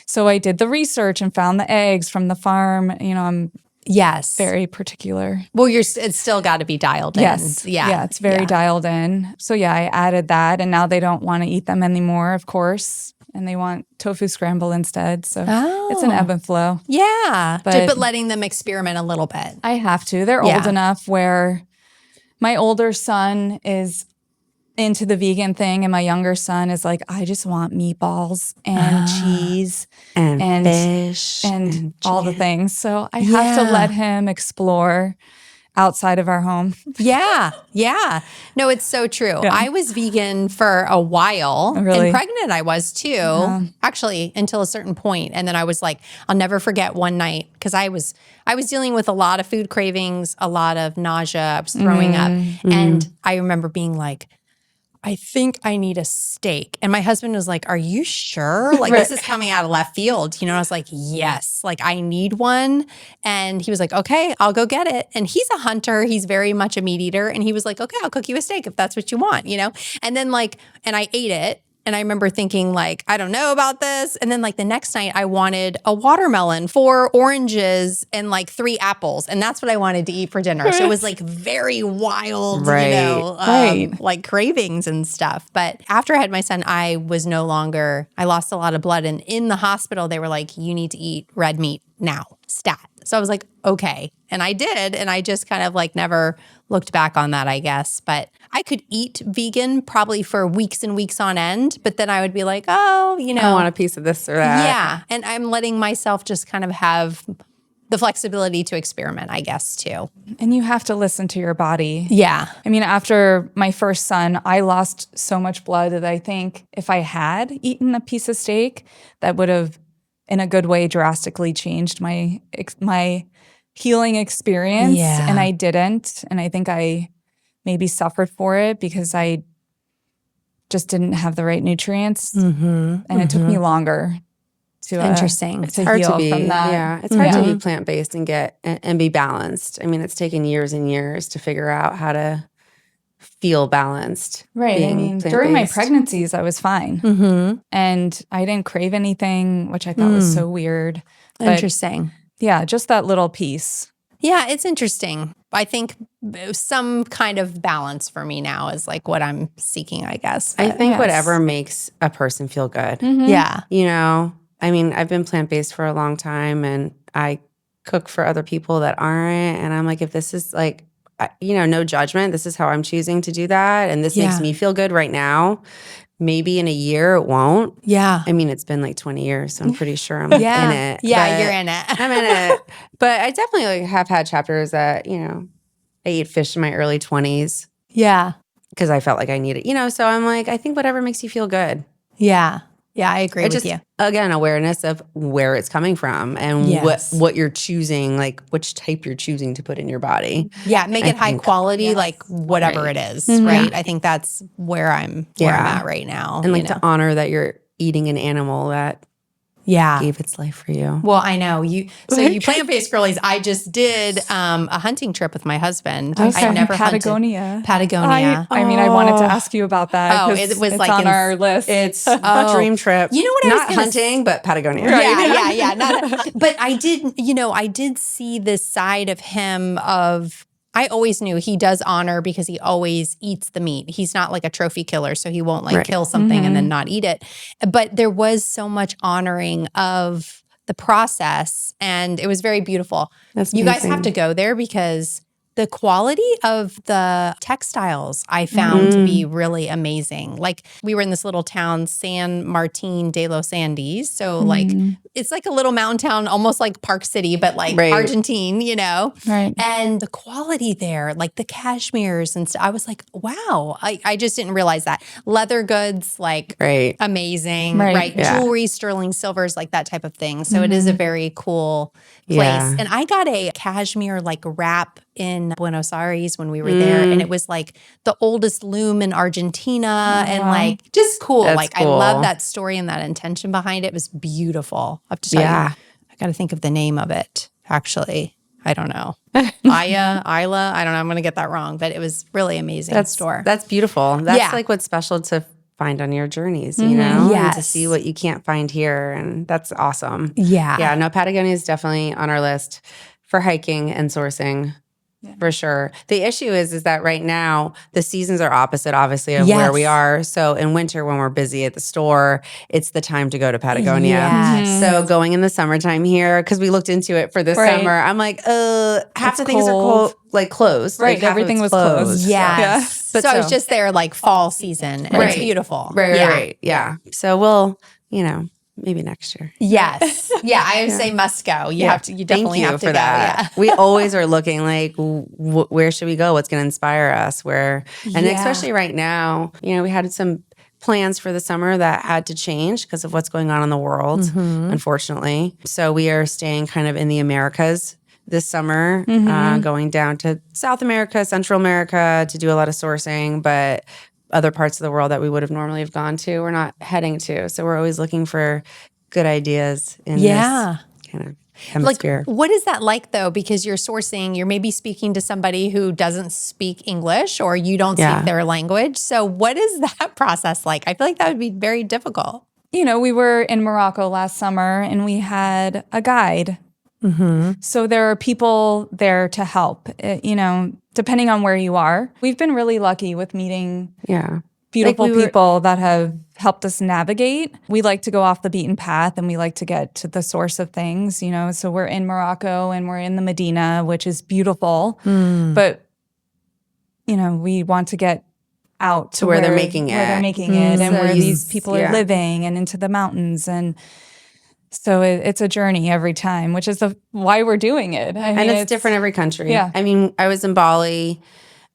B: So I did the research and found the eggs from the farm. I'm very particular.
A: Well, it's still got to be dialed in.
B: Yes. Yeah, it's very dialed in. So I added that, and now they don't want to eat them anymore, of course. And they want tofu scramble instead. So it's an ebb and flow.
A: Yeah. But letting them experiment a little bit.
B: I have to. They're old enough where my older son is into the vegan thing, and my younger son is like, I just want meatballs and cheese and
D: fish
B: and all the things. So I have to let him explore outside of our home.
A: Yeah. Yeah. No, it's so true.
B: Yeah.
A: I was vegan for a while
B: Really?
A: and pregnant I was too, actually until a certain point. And then I was like, I'll never forget one night because I was dealing with a lot of food cravings, a lot of nausea, I was throwing up. And I remember being like, I think I need a steak. And my husband was like, are you sure? Like, this is coming out of left field. You know, I was like, yes, like I need one. And he was like, okay, I'll go get it. And he's a hunter. He's very much a meat eater. And he was like, okay, I'll cook you a steak if that's what you want, you know? And then and I ate it. And I remember thinking like, I don't know about this. And then like the next night I wanted a watermelon, 4 oranges and like 3 apples. And that's what I wanted to eat for dinner. So it was like very wild, like cravings and stuff. But after I had my son, I lost a lot of blood. And in the hospital, they were like, you need to eat red meat now, stat. So I was like, okay. And I did. And I just kind of like never looked back on that, I guess. But I could eat vegan probably for weeks and weeks on end. But then I would be like, oh, you know.
D: I want a piece of this or that.
A: Yeah. And I'm letting myself just kind of have the flexibility to experiment, I guess, too.
B: And you have to listen to your body.
A: Yeah.
B: I mean, after my first son, I lost so much blood that I think if I had eaten a piece of steak, that would have, in a good way, drastically changed my healing experience.
A: Yeah.
B: And I didn't. And I think I maybe suffered for it because I just didn't have the right nutrients. And it took me longer to
A: Interesting.
B: to heal from that.
C: Yeah, it's hard to be plant-based and be balanced. I mean, it's taken years and years to figure out how to feel balanced.
B: Right. I mean, during my pregnancies, I was fine. And I didn't crave anything, which I thought was so weird. But
A: Interesting.
B: yeah, just that little piece.
A: Yeah, it's interesting. I think some kind of balance for me now is like what I'm seeking, I guess.
C: I
A: But
C: think whatever makes a person feel good.
A: yeah.
C: You know, I mean, I've been plant-based for a long time and I cook for other people that aren't. And I'm like, if this is like, you know, no judgment, this is how I'm choosing to do that. And this makes me feel good right now. Maybe in a year it won't.
A: Yeah.
C: I mean, it's been like 20 years, so I'm pretty sure I'm in it.
A: Yeah, you're in it.
C: I'm in it. But I definitely like, have had chapters that, you know, I ate fish in my early 20s
A: Yeah.
C: because I felt like I needed, you know, so I'm like, I think whatever makes you feel good.
A: Yeah. Yeah, I agree with
C: just,
A: you.
C: Again, awareness of where it's coming from and what you're choosing, like which type you're choosing to put in your body.
A: Yeah, make it high quality, like whatever it is, right? I think that's where I'm at right now.
C: And like to honor that you're eating an animal that gave its life for you.
A: Well, I know you plant-based girlies. I just did a hunting trip with my husband.
B: Okay.
A: I never
B: Patagonia.
A: Patagonia.
B: I mean, I wanted to ask you about that.
A: Oh, it was
B: it's
A: like
B: on our list.
C: It's a dream trip.
A: You know what I was
C: Not
A: gonna
C: hunting, but Patagonia.
A: Yeah. But I did see this side of him of, I always knew he does honor because he always eats the meat. He's not like a trophy killer, so he won't like kill something and then not eat it. But there was so much honoring of the process and it was very beautiful. You guys have to go there because the quality of the textiles I found to be really amazing. Like we were in this little town, San Martin de los Andes. So like, it's like a little mountain town, almost like Park City, but like Argentine, you know?
B: Right.
A: And the quality there, like the cashmeres and stuff, I was like, wow, I just didn't realize that. Leather goods, like amazing, right?
C: Yeah.
A: Jewelry, sterling silvers, like that type of thing. So it is a very cool place.
C: Yeah.
A: And I got a cashmere like wrap in Buenos Aires when we were there. And it was like the oldest loom in Argentina and like just cool.
C: That's
A: like
C: cool.
A: I love that story and that intention behind it. It was beautiful. I have to tell you, I got to think of the name of it, actually. I don't know. Isla, I don't know. I'm going to get that wrong, but it was really amazing store.
C: That's beautiful. That's like what's special to find on your journeys, you know? And to see what you can't find here. And that's awesome.
A: Yeah.
C: Yeah, no, Patagonia is definitely on our list for hiking and sourcing. For sure. The issue is that right now the seasons are opposite, obviously, of where we are. So in winter, when we're busy at the store, it's the time to go to Patagonia.
A: Yes.
C: So going in the summertime here, because we looked into it for this summer, I'm like, half the things are closed.
B: Right.
C: Like, half
B: Everything
C: of
B: was
C: it's
B: closed.
A: Yes.
C: But
A: so I was just there like fall season. And it's beautiful.
C: Right. Yeah. So we'll, maybe next year.
A: Yes. Yeah. I would say must go. You definitely have to
C: for
A: go.
C: that.
A: Yeah.
C: We always are looking like, where should we go? What's going to inspire us? And especially right now, we had some plans for the summer that had to change because of what's going on in the world, unfortunately. So we are staying kind of in the Americas this summer, going down to South America, Central America to do a lot of sourcing, but other parts of the world that we would have normally have gone to, we're not heading to. So we're always looking for good ideas in this kind of hemisphere.
A: What is that like though? Because you're sourcing, you're maybe speaking to somebody who doesn't speak English or you don't speak their language. So what is that process like? I feel like that would be very difficult.
B: We were in Morocco last summer and we had a guide. So there are people there to help, depending on where you are. We've been really lucky with meeting beautiful people that have helped us navigate. We like to go off the beaten path and we like to get to the source of things, So we're in Morocco and we're in the Medina, which is beautiful. But, we want to get out to
C: where they're making it.
B: And where these people are living and into the mountains. And so it's a journey every time, which is why we're doing it.
C: And it's different every country.
B: Yeah.
C: I mean, I was in Bali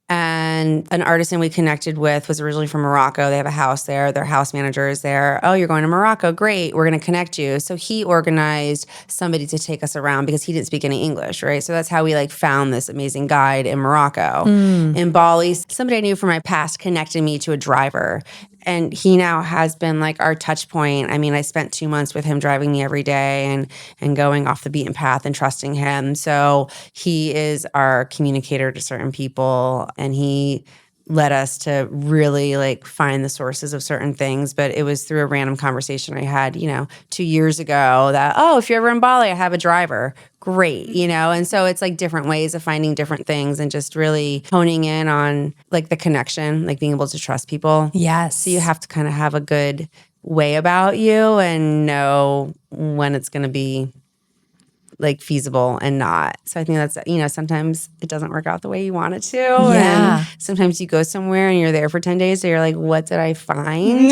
C: and an artisan we connected with was originally from Morocco. They have a house there. Their house manager is there. Oh, you're going to Morocco? Great. We're going to connect you. So he organized somebody to take us around because he didn't speak any English, right? So that's how we found this amazing guide in Morocco. In Bali, somebody I knew from my past connected me to a driver. And he now has been our touch point. I mean, I spent 2 months with him driving me every day and going off the beaten path and trusting him. So he is our communicator to certain people. And he led us to really find the sources of certain things. But it was through a random conversation I had, 2 years ago that, if you're ever in Bali, I have a driver. Great, And so it's different ways of finding different things and just really honing in on the connection, being able to trust people.
A: Yes.
C: So you have to kind of have a good way about you and know when it's going to be feasible and not. So I think that's, sometimes it doesn't work out the way you want it to.
A: Yeah.
C: And sometimes you go somewhere and you're there for 10 days. So you're like, what did I find?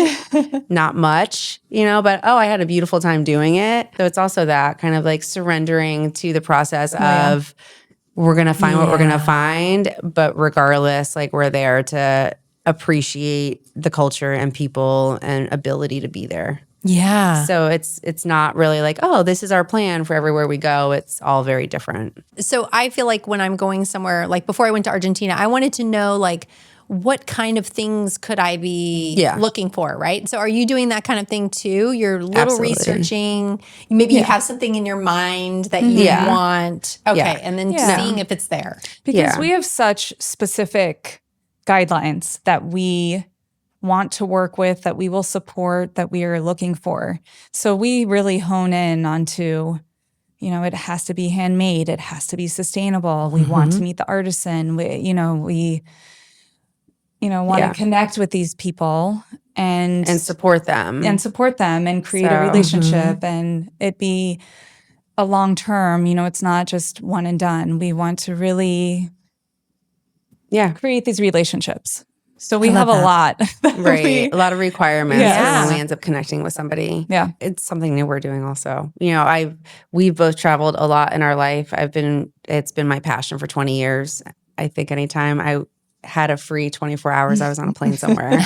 C: Not much, but I had a beautiful time doing it. So it's also that kind of surrendering to the process of we're going to find what we're going to find. But regardless, we're there to appreciate the culture and people and ability to be there.
A: Yeah.
C: So it's not really this is our plan for everywhere we go. It's all very different.
A: So I feel like when I'm going somewhere, before I went to Argentina, I wanted to know what kind of things could I be looking for, right? So are you doing that kind of thing too? You're researching, maybe you have something in your mind that you want. Okay. And then seeing if it's there.
B: Because we have such specific guidelines that we want to work with, that we will support, that we are looking for. So we really hone in onto, it has to be handmade. It has to be sustainable. We want to meet the artisan. We want to connect with these people and
C: support them.
B: And create a relationship and it be a long term. It's not just one and done. We want to really create these relationships. So we have a lot.
C: Right. A lot of requirements when we end up connecting with somebody.
B: Yeah.
C: It's something new we're doing also. We've both traveled a lot in our life. It's been my passion for 20 years. I think anytime I had a free 24 hours, I was on a plane somewhere.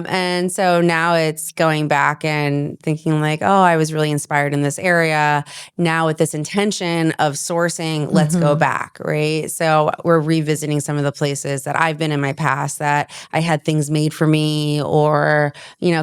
C: And so now it's going back and thinking I was really inspired in this area. Now with this intention of sourcing, let's go back, right? So we're revisiting some of the places that I've been in my past that I had things made for me or,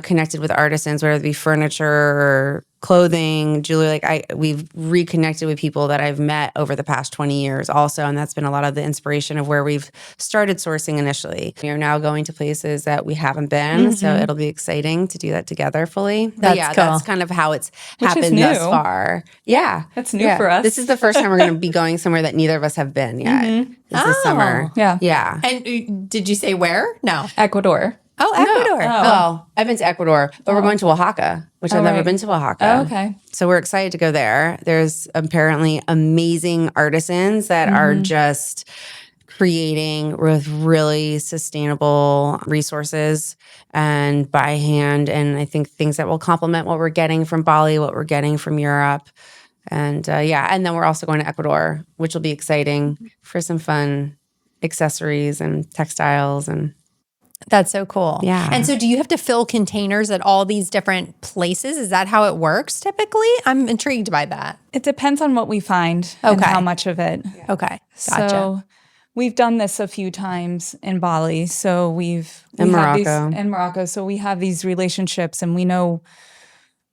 C: connected with artisans, whether it be furniture or clothing, jewelry. We've reconnected with people that I've met over the past 20 years also. And that's been a lot of the inspiration of where we've started sourcing initially. We are now going to places that we haven't been. So it'll be exciting to do that together fully.
A: That's cool.
C: That's kind of how it's happened thus far. Yeah.
B: That's new for us.
C: This is the first time we're going to be going somewhere that neither of us have been yet. This summer.
B: Yeah.
C: Yeah.
A: And did you say where? No.
B: Ecuador.
A: Oh, Ecuador.
C: No. Well, I've been to Ecuador, but we're going to Oaxaca, which I've never been to Oaxaca.
B: Oh, okay.
C: So we're excited to go there. There's apparently amazing artisans that are just creating with really sustainable resources and by hand. And I think things that will complement what we're getting from Bali, what we're getting from Europe. And and then we're also going to Ecuador, which will be exciting for some fun accessories and textiles. And
A: That's so cool.
C: Yeah.
A: And so do you have to fill containers at all these different places? Is that how it works typically? I'm intrigued by that.
B: It depends on what we find and
A: Okay.
B: how much of it.
A: Okay. Gotcha.
B: So we've done this a few times in Bali. So we
C: In
B: have
C: Morocco.
B: in Morocco. So we have these relationships and we know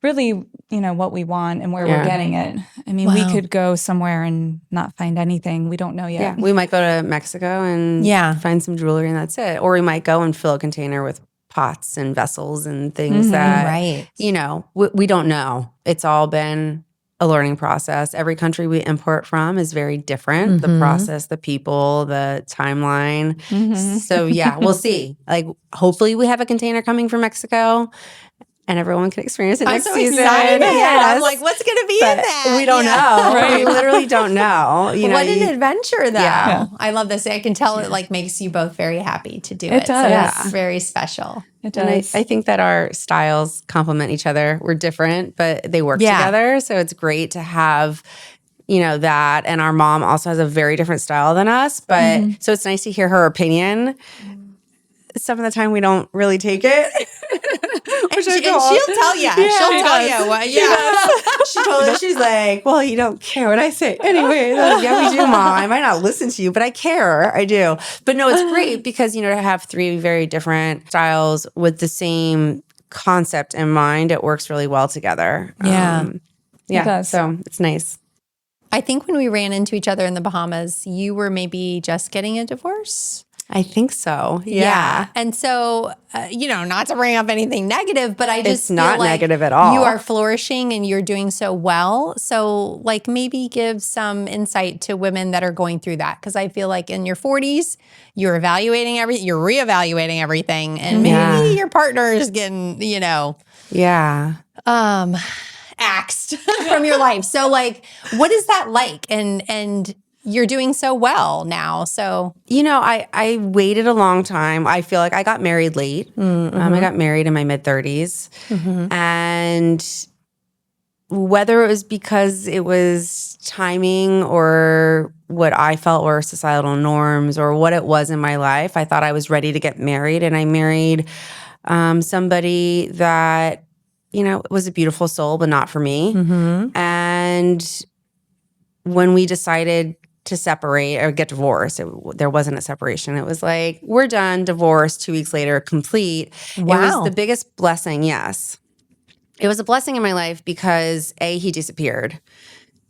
B: really, what we want and where we're getting it. I mean, we could go somewhere and not find anything. We don't know yet.
C: yeah, we might go to Mexico and find some jewelry and that's it. Or we might go and fill a container with pots and vessels and things that,
A: Right.
C: we don't know. It's all been a learning process. Every country we import from is very different. The process, the people, the timeline. So we'll see. Like, hopefully we have a container coming from Mexico and everyone can experience it next
A: I'm so
C: season.
A: excited.
C: Yes.
A: I'm like, what's going to be in that?
C: We don't know.
B: Right.
C: We literally don't know.
A: What an adventure, though.
C: Yeah.
A: I love this. I can tell it like makes you both very happy to do it.
B: It does.
A: So it's very special.
B: It
C: And
B: does.
C: I think that our styles complement each other. We're different, but they work together. So it's great to have, that. And our mom also has a very different style than us. But so it's nice to hear her opinion. Some of the time we don't really take it.
A: And she'll tell you. She'll tell you what.
C: She told us, she's like, well, you don't care what I say. Anyway, yeah, we do, Mom. I might not listen to you, but I care. I do. But no, it's great because, to have three very different styles with the same concept in mind, it works really well together.
A: Yeah.
B: It does.
C: So it's nice.
A: I think when we ran into each other in the Bahamas, you were maybe just getting a divorce.
C: I think so. Yeah.
A: And so, not to bring up anything negative, but I just
C: It's not
A: feel like
C: negative at all.
A: You are flourishing and you're doing so well. So like maybe give some insight to women that are going through that. Because I feel like in your 40s, you're evaluating everything, you're reevaluating everything. And maybe your partner is getting,
C: Yeah.
A: axed from your life. So like, what is that like? And you're doing so well now. So
C: I waited a long time. I feel like I got married late. I got married in my mid-30s. And whether it was because it was timing or what I felt were societal norms or what it was in my life, I thought I was ready to get married. And I married somebody that, was a beautiful soul, but not for me. And when we decided to separate or get divorced, there wasn't a separation. It was like, we're done, divorce, 2 weeks later, complete.
A: Wow.
C: It was the biggest blessing, yes. It was a blessing in my life because he disappeared.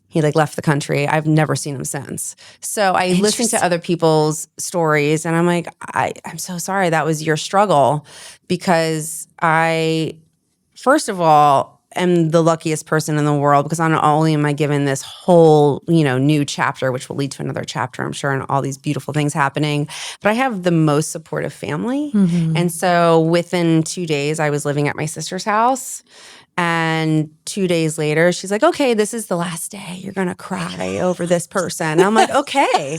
C: He left the country. I've never seen him since. So I listened to other people's stories and I'm like, I'm so sorry that was your struggle because first of all, am the luckiest person in the world because not only am I given this whole, new chapter, which will lead to another chapter, I'm sure, and all these beautiful things happening, but I have the most supportive family. And so within 2 days, I was living at my sister's house. And 2 days later, she's like, okay, this is the last day. You're going to cry over this person. And I'm like, okay,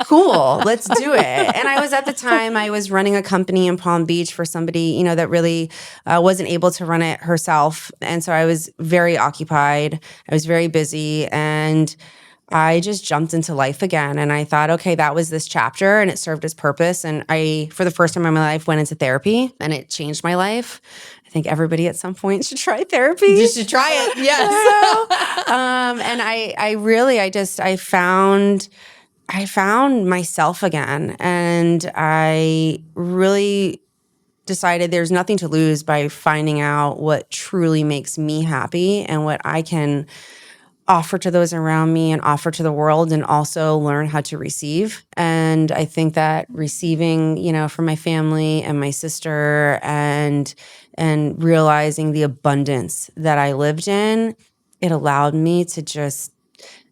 C: cool, let's do it. And at the time, I was running a company in Palm Beach for somebody, that really wasn't able to run it herself. And so I was very occupied. I was very busy. And I just jumped into life again. And I thought, okay, that was this chapter and it served its purpose. And I, for the first time in my life, went into therapy and it changed my life. I think everybody at some point should try therapy.
A: you should try it. Yes.
C: And I found myself again. And I really decided there's nothing to lose by finding out what truly makes me happy and what I can offer to those around me and offer to the world and also learn how to receive. And I think that receiving, from my family and my sister and realizing the abundance that I lived in, it allowed me to just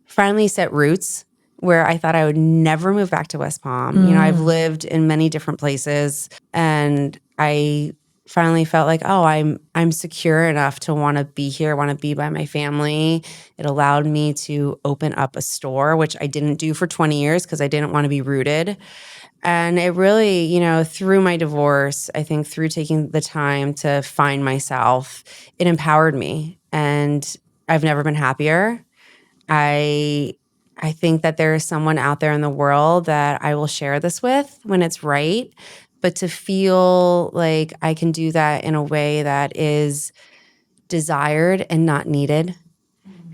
C: finally set roots where I thought I would never move back to West Palm. I've lived in many different places and I finally felt like, oh, I'm secure enough to want to be here, want to be by my family. It allowed me to open up a store, which I didn't do for 20 years because I didn't want to be rooted. And it really, through my divorce, I think through taking the time to find myself, it empowered me. And I've never been happier. I think that there is someone out there in the world that I will share this with when it's right. But to feel like I can do that in a way that is desired and not needed,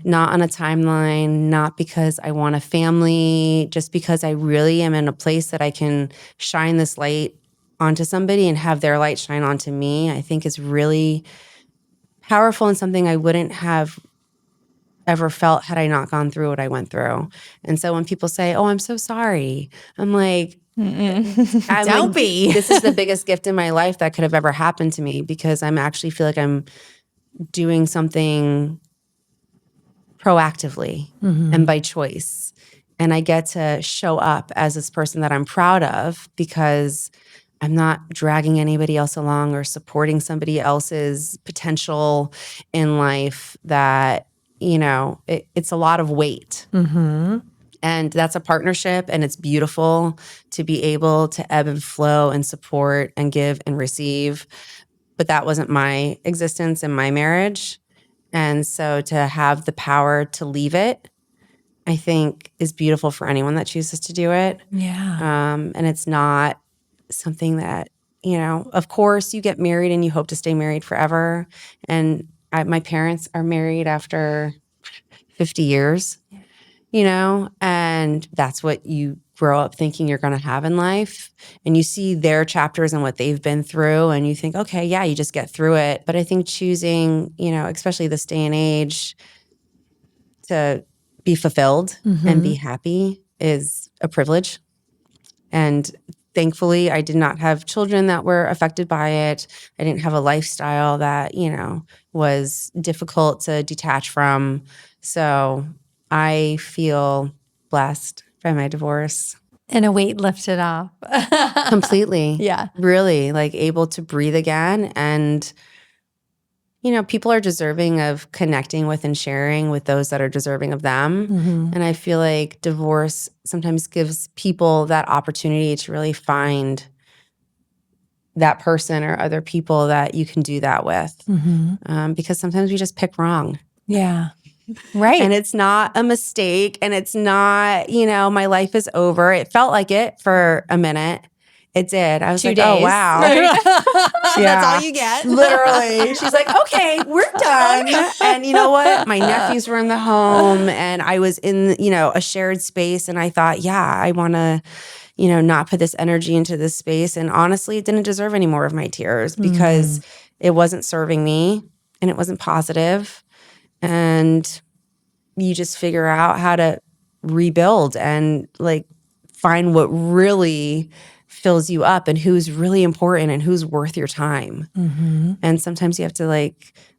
C: not on a timeline, not because I want a family, just because I really am in a place that I can shine this light onto somebody and have their light shine onto me, I think is really powerful and something I wouldn't have ever felt had I not gone through what I went through. And so when people say, oh, I'm so sorry, I'm like,
A: Don't be.
C: This is the biggest gift in my life that could have ever happened to me because I'm actually feel like I'm doing something proactively and by choice. And I get to show up as this person that I'm proud of because I'm not dragging anybody else along or supporting somebody else's potential in life that, it's a lot of weight. And that's a partnership, and it's beautiful to be able to ebb and flow and support and give and receive. But that wasn't my existence in my marriage. And so to have the power to leave it, I think is beautiful for anyone that chooses to do it.
A: Yeah.
C: And it's not something that, of course you get married and you hope to stay married forever. And my parents are married after 50 years, and that's what you grow up thinking you're going to have in life. And you see their chapters and what they've been through and you think, okay, yeah, you just get through it. But I think choosing, especially this day and age, to be fulfilled and be happy is a privilege. And thankfully, I did not have children that were affected by it. I didn't have a lifestyle that, was difficult to detach from. So I feel blessed by my divorce.
A: And a weight lifted off.
C: Completely.
A: Yeah.
C: Really, like able to breathe again. And, people are deserving of connecting with and sharing with those that are deserving of them. And I feel like divorce sometimes gives people that opportunity to really find that person or other people that you can do that with. Because sometimes we just pick wrong.
A: Yeah. Right.
C: And it's not a mistake and it's not, my life is over. It felt like it for a minute. It did. I was
A: 2
C: like,
A: days.
C: oh, wow.
A: That's all you get.
C: Literally. She's like, okay, we're done. And you know what? My nephews were in the home and I was in, a shared space. And I thought, yeah, I want to, not put this energy into this space. And honestly, it didn't deserve any more of my tears because it wasn't serving me and it wasn't positive. And you just figure out how to rebuild and like find what really fills you up and who's really important and who's worth your time. And sometimes you have to I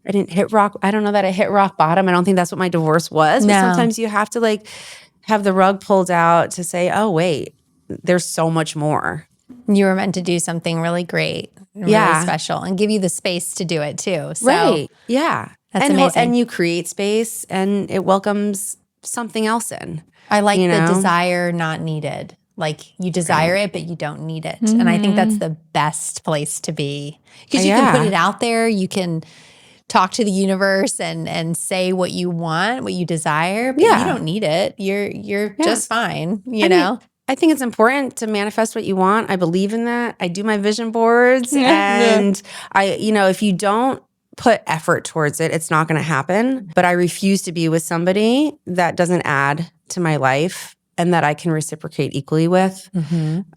C: didn't hit rock. I don't know that I hit rock bottom. I don't think that's what my divorce was. But sometimes you have to have the rug pulled out to say, oh, wait, there's so much more.
A: You were meant to do something really great, really special, and give you the space to do it too. So,
C: right. Yeah.
A: That's amazing.
C: And you create space and it welcomes something else in.
A: I like the desire not needed. Like you desire it, but you don't need it. And I think that's the best place to be because you can put it out there. You can talk to the universe and say what you want, what you desire, but you don't need it. You're just fine, you know?
C: I think it's important to manifest what you want. I believe in that. I do my vision boards and if you don't put effort towards it, it's not going to happen. But I refuse to be with somebody that doesn't add to my life and that I can reciprocate equally with.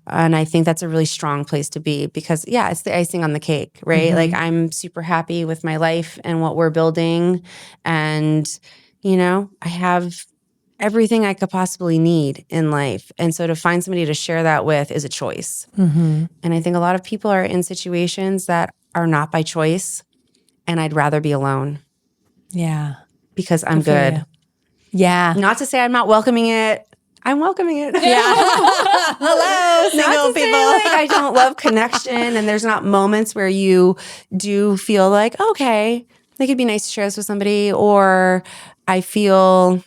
C: And I think that's a really strong place to be because, it's the icing on the cake, right? Like I'm super happy with my life and what we're building. And, I have everything I could possibly need in life. And so to find somebody to share that with is a choice. And I think a lot of people are in situations that are not by choice. And I'd rather be alone.
A: Yeah.
C: Because I'm good.
A: Yeah.
C: Not to say I'm not welcoming it. I'm welcoming it.
A: Hello, single people.
C: I don't love connection, and there's not moments where you do feel like, okay, I think it'd be nice to share this with somebody, or I feel,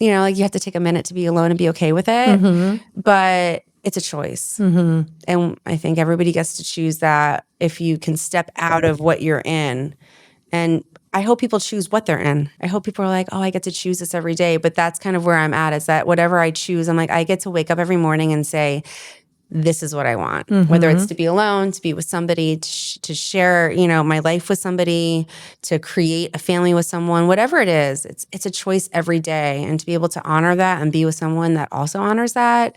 C: like you have to take a minute to be alone and be okay with it. But it's a choice. And I think everybody gets to choose that if you can step out of what you're in. And I hope people choose what they're in. I hope people are like, oh, I get to choose this every day. But that's kind of where I'm at, is that whatever I choose, I'm like, I get to wake up every morning and say, this is what I want. Whether it's to be alone, to be with somebody, to share, my life with somebody, to create a family with someone, whatever it is, it's a choice every day. And to be able to honor that and be with someone that also honors that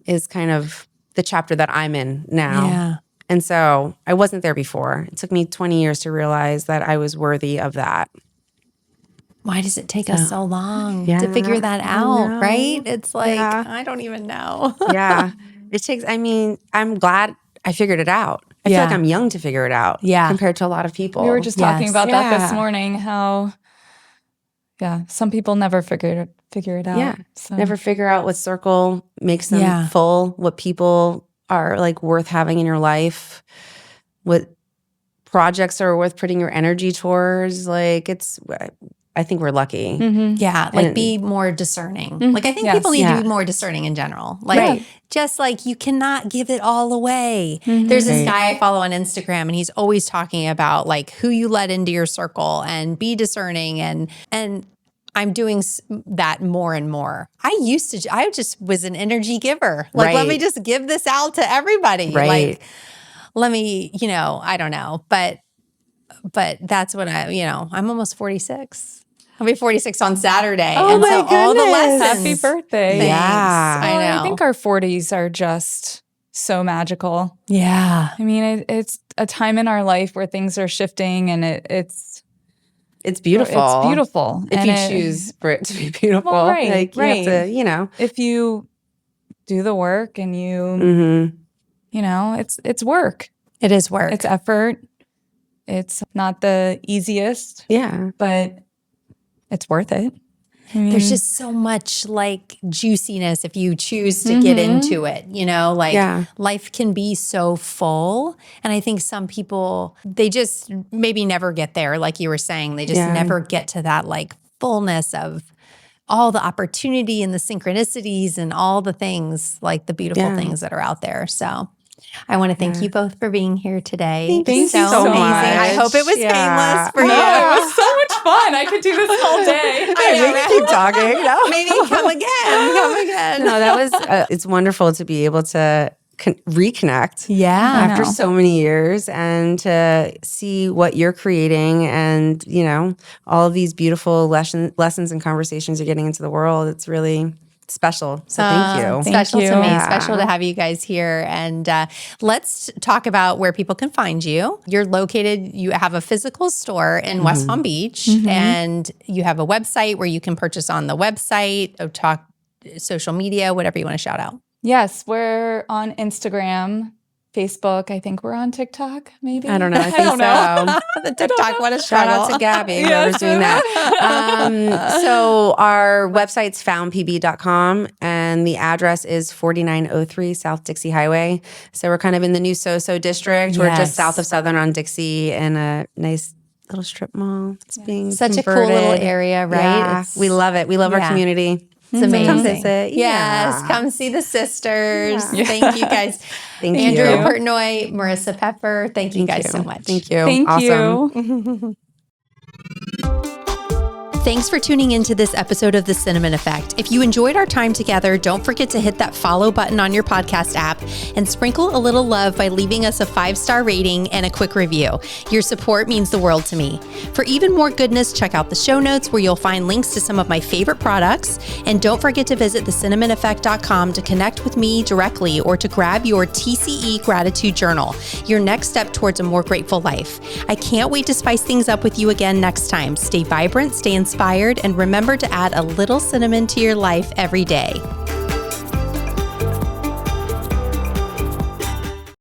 C: is kind of the chapter that I'm in now.
A: Yeah.
C: And so I wasn't there before. It took me 20 years to realize that I was worthy of that.
A: Why does it take us so long to figure that out, right? It's like, I don't even know.
C: It takes, I'm glad I figured it out. I feel like I'm young to figure it out compared to a lot of people.
B: We were just talking about that this morning, how, some people never figure it out.
C: Yeah,
B: so.
C: Never figure out what circle makes them full, what people are like worth having in your life, what projects are worth putting your energy towards. Like I think we're lucky.
A: Yeah, like be more discerning. Like I think people need to be more discerning in general. Like just like you cannot give it all away. There's this guy I follow on Instagram, and he's always talking about like who you let into your circle and be discerning. And I'm doing that more and more. I just was an energy giver. Like, let me just give this out to everybody. Like, let me, I don't know. But that's what I'm almost 46. I'll be 46 on Saturday.
C: Oh,
A: and
C: my
A: so all the
C: goodness.
A: lessons.
B: Happy birthday.
A: Thanks.
C: Yeah.
A: I know.
B: I think our 40s are just so magical.
A: Yeah.
B: I mean, it's a time in our life where things are shifting, and it's
C: beautiful.
B: It's beautiful.
C: If you choose for it to be beautiful.
B: Well, right,
C: like you have to,
B: If you do the work and you, it's work.
A: It is work.
B: It's effort. It's not the easiest.
C: Yeah.
B: But it's worth it. I mean,
A: there's just so much like juiciness if you choose to get into it, life can be so full. And I think some people, they just maybe never get there. Like you were saying, they just never get to that like fullness of all the opportunity and the synchronicities and all the things, like the beautiful things that are out there. So I want to thank you both for being here today.
C: Thank you so
A: amazing.
C: much.
A: I hope it was painless for you.
B: It was so much fun. I could do this all day.
C: We can keep talking. No?
A: Maybe come again.
C: No, that was, it's wonderful to be able to reconnect after so many years and to see what you're creating and, all of these beautiful lessons and conversations you're getting into the world. It's really special. So thank you.
A: Special to me. Special to have you guys here. And let's talk about where people can find you. You're located, you have a physical store in West Palm Beach, and you have a website where you can purchase on the website, talk social media, whatever you want to shout out.
B: Yes, we're on Instagram, Facebook. I think we're on TikTok, maybe.
C: I don't know. I think so.
A: The TikTok, what a
C: Shout
A: struggle.
C: out to Gabby, whoever's doing that. So our website's foundpb.com, and the address is 4903 South Dixie Highway. So we're kind of in the new So-So district. We're just south of Southern on Dixie in a nice little strip mall. It's being
A: such
C: converted.
A: A cool little area, right?
C: Yeah, we love it. We love our community.
A: It's amazing.
C: Come visit.
A: Yes, come see the sisters.
C: Yeah.
A: Thank you guys.
C: Thank
A: Andrea
C: you.
A: Pertnoy, Marisa Pepper. Thank you guys so much.
C: Thank you.
B: Thank
C: Awesome.
B: you.
A: Thanks for tuning into this episode of The Cinnamon Effect. If you enjoyed our time together, don't forget to hit that follow button on your podcast app and sprinkle a little love by leaving us a 5-star rating and a quick review. Your support means the world to me. For even more goodness, check out the show notes where you'll find links to some of my favorite products. And don't forget to visit thecinnamoneffect.com to connect with me directly or to grab your TCE Gratitude Journal, your next step towards a more grateful life. I can't wait to spice things up with you again next time. Stay vibrant, stay inspired, and remember to add a little cinnamon to your life every day.